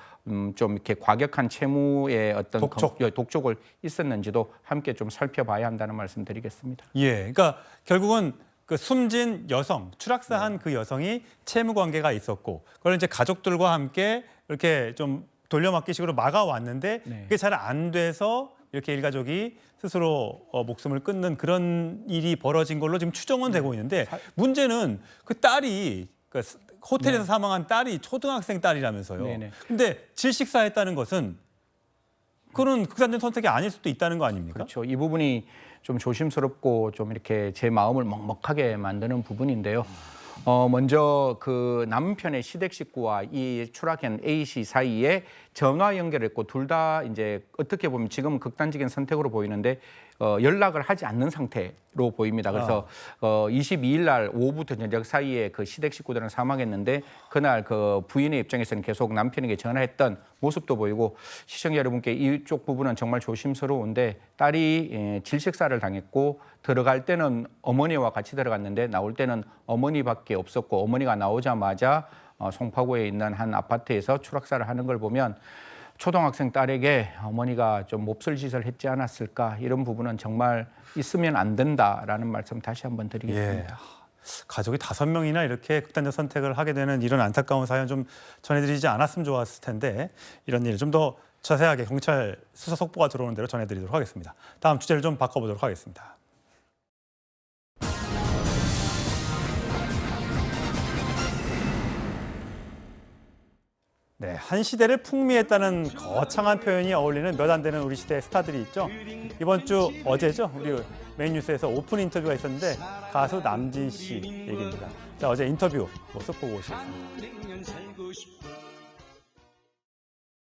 S2: 좀 이렇게 과격한 채무의 어떤 독촉을 있었는지도 함께 좀 살펴봐야 한다는 말씀드리겠습니다.
S1: 예, 그러니까 결국은 그 숨진 여성, 추락사한 그 여성이 채무 관계가 있었고, 그걸 이제 가족들과 함께 이렇게 좀 돌려막기식으로 막아왔는데 그게 잘 안 돼서 이렇게 일가족이 스스로 목숨을 끊는 그런 일이 벌어진 걸로 지금 추정은 되고 있는데, 문제는 그 딸이 호텔에서 사망한 딸이 초등학생 딸이라면서요. 근데 질식사했다는 것은 그런 극단적인 선택이 아닐 수도 있다는 거 아닙니까?
S2: 그렇죠. 이 부분이 좀 조심스럽고 좀 이렇게 제 마음을 먹먹하게 만드는 부분인데요. 먼저 그 남편의 시댁 식구와 이 추락한 A 씨 사이에 전화 연결했고, 둘 다 이제 어떻게 보면 지금 극단적인 선택으로 보이는데 연락을 하지 않는 상태로 보입니다. 그래서 22일 날 오후부터 저녁 사이에 그 시댁 식구들은 사망했는데, 그날 그 부인의 입장에서는 계속 남편에게 전화했던 모습도 보이고, 시청자 여러분께 이쪽 부분은 정말 조심스러운데, 딸이 질식사를 당했고 들어갈 때는 어머니와 같이 들어갔는데 나올 때는 어머니밖에 없었고, 어머니가 나오자마자 송파구에 있는 한 아파트에서 추락사를 하는 걸 보면 초등학생 딸에게 어머니가 좀 몹쓸 짓을 했지 않았을까, 이런 부분은 정말 있으면 안 된다라는 말씀 다시 한번 드리겠습니다.
S1: 가족이 5명이나 이렇게 극단적 선택을 하게 되는 이런 안타까운 사연 좀 전해드리지 않았으면 좋았을 텐데 이런 일 좀 더 자세하게 경찰 수사 속보가 들어오는 대로 전해드리도록 하겠습니다. 다음 주제를 좀 바꿔보도록 하겠습니다. 네, 한 시대를 풍미했다는 거창한 표현이 어울리는 몇 안 되는 우리 시대의 스타들이 있죠. 이번 주 어제죠. 우리 메인 뉴스에서 오픈 인터뷰가 있었는데 가수 남진 씨 얘기입니다. 자, 어제 인터뷰 모습 보고 오시겠습니다.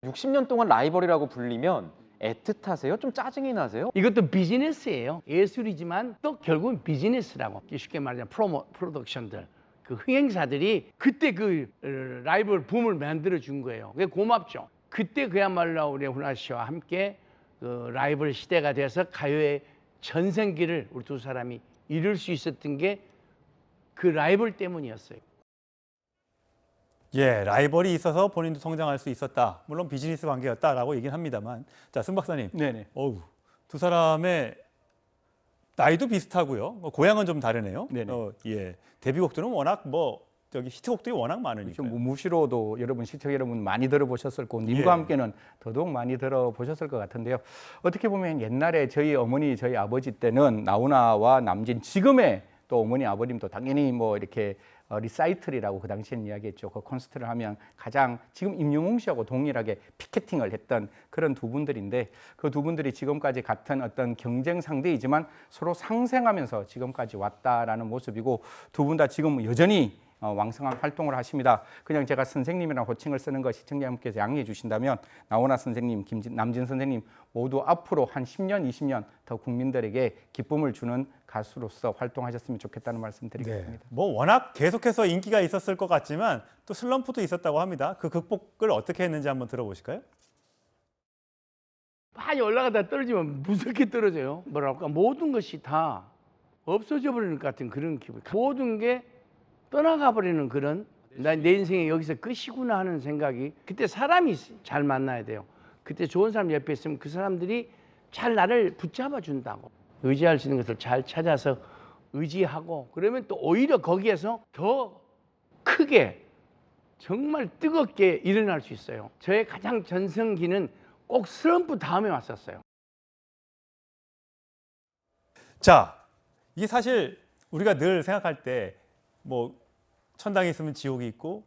S3: 60년 동안 라이벌이라고 불리면 애틋하세요? 좀 짜증이 나세요?
S5: 이것도 비즈니스예요. 예술이지만 또 결국은 비즈니스라고. 쉽게 말하자면 프로덕션들. 그 흥행사들이 그때 그 라이벌 붐을 만들어 준 거예요. 그게 고맙죠. 그때 그야말로 우리 훈아 씨와 함께 그 라이벌 시대가 돼서 가요의 전성기를 우리 두 사람이 이룰 수 있었던 게 그 라이벌 때문이었어요.
S1: 예, 라이벌이 있어서 본인도 성장할 수 있었다. 물론 비즈니스 관계였다라고 얘기는 합니다만, 자, 승 박사님,
S2: 네네.
S1: 두 사람의 나이도 비슷하고요. 고향은 좀 다르네요.
S2: 네네.
S1: 예, 데뷔곡들은 워낙 저기 히트곡들이 워낙 많으니까.
S2: 그렇죠. 무시로도 여러분 시청자 여러분 많이 들어보셨을 거고 님과
S1: 예.
S2: 함께는 더더욱 많이 들어보셨을 것 같은데요. 어떻게 보면 옛날에 저희 어머니 저희 아버지 때는 나훈아와 남진, 지금의 또 어머니 아버님도 당연히 이렇게 리사이틀이라고 그 당시엔 이야기했죠. 그 콘서트를 하면 가장 지금 임영웅 씨하고 동일하게 피켓팅을 했던 그런 두 분들인데 그 두 분들이 지금까지 같은 어떤 경쟁 상대이지만 서로 상생하면서 지금까지 왔다라는 모습이고 두 분 다 지금 여전히 왕성한 활동을 하십니다. 그냥 제가 선생님이라는 호칭을 쓰는 거 시청자분께서 양해해 주신다면 나훈아 선생님, 남진 선생님 모두 앞으로 한 10년, 20년 더 국민들에게 기쁨을 주는 가수로서 활동하셨으면 좋겠다는 말씀 드리겠습니다.
S1: 네. 워낙 계속해서 인기가 있었을 것 같지만 또 슬럼프도 있었다고 합니다. 그 극복을 어떻게 했는지 한번 들어보실까요?
S5: 많이 올라가다 떨어지면 무섭게 떨어져요. 뭐랄까 모든 것이 다 없어져 버리는 것 같은 그런 기분. 모든 게 떠나가 버리는 그런 내 인생이 여기서 끝이구나 하는 생각이. 그때 사람이 잘 만나야 돼요. 그때 좋은 사람 옆에 있으면 그 사람들이 잘 나를 붙잡아 준다고. 의지할 수 있는 것을 잘 찾아서 의지하고 그러면 또 오히려 거기에서 더 크게 정말 뜨겁게 일어날 수 있어요. 저의 가장 전성기는 꼭 슬럼프 다음에 왔었어요.
S1: 자, 이게 사실 우리가 늘 생각할 때 천당이 있으면 지옥이 있고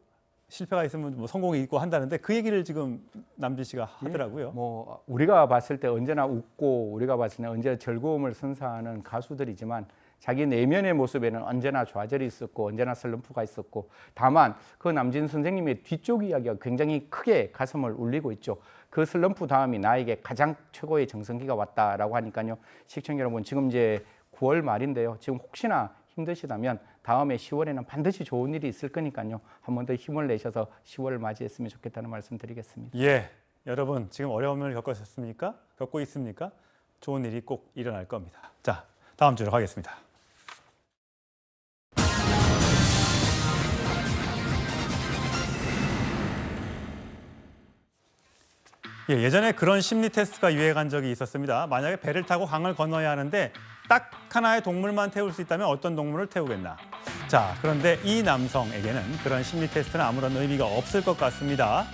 S1: 실패가 있으면 성공이 있고 한다는데 그 얘기를 지금 남진 씨가 하더라고요.
S2: 우리가 봤을 때 언제나 웃고 우리가 봤을 때 언제나 즐거움을 선사하는 가수들이지만 자기 내면의 모습에는 언제나 좌절이 있었고 언제나 슬럼프가 있었고 다만 그 남진 선생님의 뒤쪽 이야기가 굉장히 크게 가슴을 울리고 있죠. 그 슬럼프 다음이 나에게 가장 최고의 정성기가 왔다라고 하니까요. 시청자 여러분 지금 이제 9월 말인데요. 지금 혹시나 힘드시다면 다음에 10월에는 반드시 좋은 일이 있을 거니까요. 한 번 더 힘을 내셔서 10월을 맞이했으면 좋겠다는 말씀 드리겠습니다.
S1: 예, 여러분 지금 어려움을 겪으셨습니까? 겪고 있습니까? 좋은 일이 꼭 일어날 겁니다. 자, 다음 주로 가겠습니다. 예, 예전에 그런 심리 테스트가 유행한 적이 있었습니다. 만약에 배를 타고 강을 건너야 하는데 딱 하나의 동물만 태울 수 있다면 어떤 동물을 태우겠나? 자, 그런데 이 남성에게는 그런 심리 테스트는 아무런 의미가 없을 것 같습니다.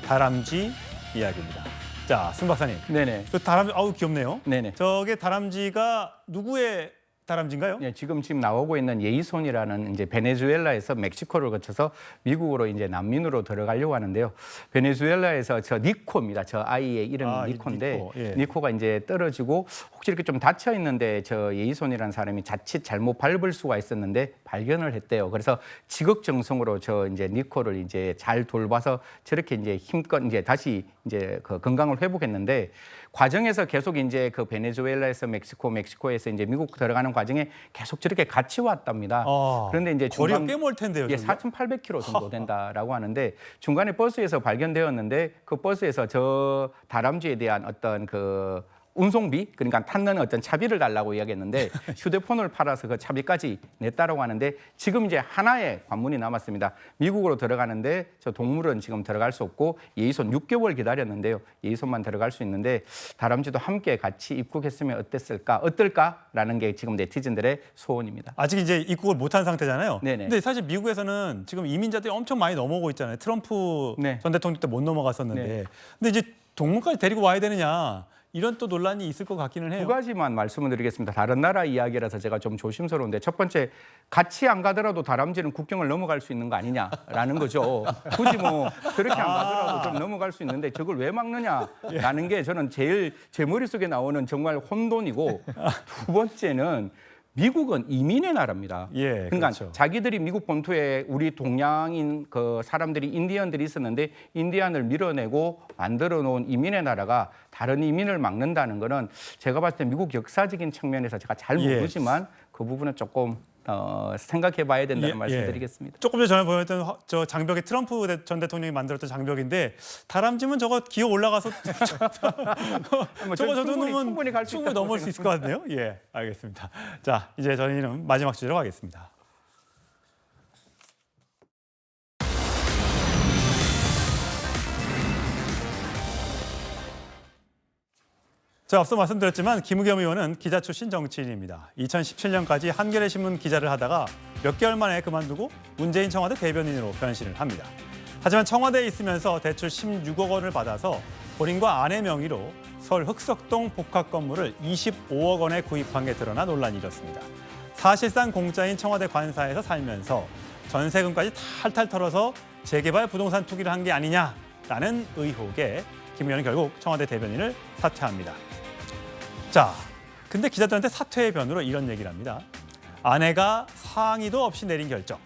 S1: 다람쥐 이야기입니다. 자, 승 박사님.
S2: 네네.
S1: 그 다람쥐, 귀엽네요.
S2: 네네.
S1: 저게 다람쥐가 누구의 다람쥐인가요?
S2: 네, 지금 나오고 있는 예이손이라는 이제 베네수엘라에서 멕시코를 거쳐서 미국으로 이제 난민으로 들어가려고 하는데요. 베네수엘라에서 저 니코입니다. 저 아이의 이름이 니코인데
S1: 니코. 예.
S2: 니코가 이제 떨어지고 혹시 이렇게 좀 다쳐 있는데 저 예이손이라는 사람이 자칫 잘못 밟을 수가 있었는데 발견을 했대요. 그래서 지극정성으로 저 이제 니코를 이제 잘 돌봐서 저렇게 이제 힘껏 이제 다시 이제 그 건강을 회복했는데 과정에서 계속 이제 그 베네수엘라에서 멕시코에서 이제 미국 들어가는 과정에 계속 저렇게 같이 왔답니다. 그런데 이제
S1: 거리가 꽤 멀 텐데요.
S2: 예, 4,800km 정도 된다라고 하는데 중간에 버스에서 발견되었는데 그 버스에서 저 다람쥐에 대한 어떤 그 운송비, 그러니까 탔는 어떤 차비를 달라고 이야기했는데 휴대폰을 팔아서 그 차비까지 냈다라고 하는데 지금 이제 하나의 관문이 남았습니다. 미국으로 들어가는데 저 동물은 지금 들어갈 수 없고 예의손 6개월 기다렸는데요. 예의손만 들어갈 수 있는데 다람쥐도 함께 같이 입국했으면 어떨까라는 게 지금 네티즌들의 소원입니다.
S1: 아직 이제 입국을 못한 상태잖아요.
S2: 네네.
S1: 근데 사실 미국에서는 지금 이민자들이 엄청 많이 넘어오고 있잖아요. 트럼프 전 대통령 때 못 넘어갔었는데.
S2: 네.
S1: 근데 이제 동물까지 데리고 와야 되느냐. 이런 또 논란이 있을 것 같기는 해요.
S2: 두 가지만 말씀을 드리겠습니다. 다른 나라 이야기라서 제가 좀 조심스러운데 첫 번째, 같이 안 가더라도 다람쥐는 국경을 넘어갈 수 있는 거 아니냐라는 거죠. 굳이 뭐 그렇게 안 가더라도 좀 넘어갈 수 있는데 저걸 왜 막느냐라는 게 저는 제일 제 머릿속에 나오는 정말 혼돈이고 두 번째는 미국은 이민의 나라입니다. 그러니까
S1: 그렇죠.
S2: 자기들이 미국 본토에 우리 동양인 그 사람들이 인디언들이 있었는데 인디언을 밀어내고 만들어 놓은 이민의 나라가 다른 이민을 막는다는 거는 제가 봤을 때 미국 역사적인 측면에서 제가 잘 모르지만 그 부분은 조금 생각해봐야 된다는 말씀드리겠습니다.
S1: 조금 전에 보였던 저 장벽이 트럼프 전 대통령이 만들었던 장벽인데 다람쥐면 저거 기어 올라가서 저거 정도면 충분히 넘을 수 있을 것 같네요. 예, 알겠습니다. 자, 이제 저희는 마지막 주제로 가겠습니다. 자, 앞서 말씀드렸지만 김의겸 의원은 기자 출신 정치인입니다. 2017년까지 한겨레 신문 기자를 하다가 몇 개월 만에 그만두고 문재인 청와대 대변인으로 변신을 합니다. 하지만 청와대에 있으면서 대출 16억 원을 받아서 본인과 아내 명의로 서울 흑석동 복합 건물을 25억 원에 구입한 게 드러나 논란이 일었습니다. 사실상 공짜인 청와대 관사에서 살면서 전세금까지 탈탈 털어서 재개발 부동산 투기를 한 게 아니냐라는 의혹에 김 의원은 결국 청와대 대변인을 사퇴합니다. 자, 근데 기자들한테 사퇴의 변으로 이런 얘기를 합니다. 아내가 상의도 없이 내린 결정.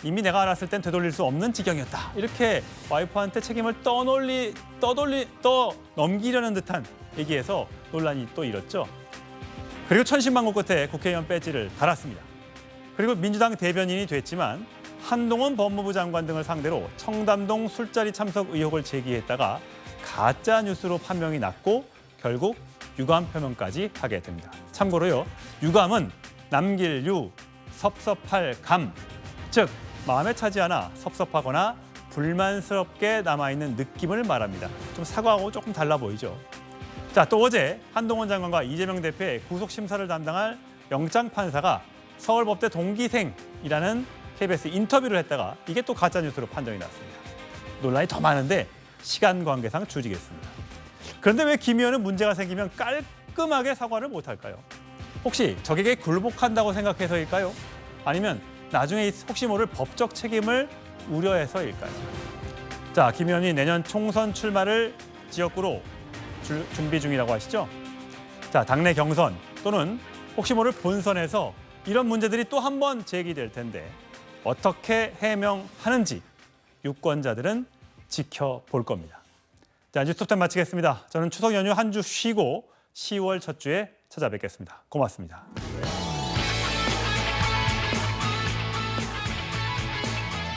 S1: 이미 내가 알았을 땐 되돌릴 수 없는 지경이었다. 이렇게 와이프한테 책임을 넘기려는 듯한 얘기에서 논란이 또 일었죠. 그리고 천신만고 끝에 국회의원 배지를 달았습니다. 그리고 민주당 대변인이 됐지만 한동훈 법무부 장관 등을 상대로 청담동 술자리 참석 의혹을 제기했다가 가짜 뉴스로 판명이 났고 결국 유감 표명까지 하게 됩니다. 참고로요, 유감은 남길 유, 섭섭할 감, 즉 마음에 차지 않아 섭섭하거나 불만스럽게 남아있는 느낌을 말합니다. 좀 사과하고 조금 달라 보이죠. 자, 또 어제 한동훈 장관과 이재명 대표의 구속 심사를 담당할 영장 판사가 서울법대 동기생이라는 KBS 인터뷰를 했다가 이게 또 가짜 뉴스로 판정이 났습니다. 논란이 더 많은데 시간 관계상 줄이겠습니다. 그런데 왜 김 의원은 문제가 생기면 깔끔하게 사과를 못할까요? 혹시 적에게 굴복한다고 생각해서일까요? 아니면 나중에 혹시 모를 법적 책임을 우려해서일까요? 자, 김 의원이 내년 총선 출마를 지역구로 준비 중이라고 하시죠? 자, 당내 경선 또는 혹시 모를 본선에서 이런 문제들이 또 한 번 제기될 텐데 어떻게 해명하는지 유권자들은 지켜볼 겁니다. 자, 뉴스톱10 마치겠습니다. 저는 추석 연휴 한 주 쉬고 10월 첫 주에 찾아뵙겠습니다. 고맙습니다.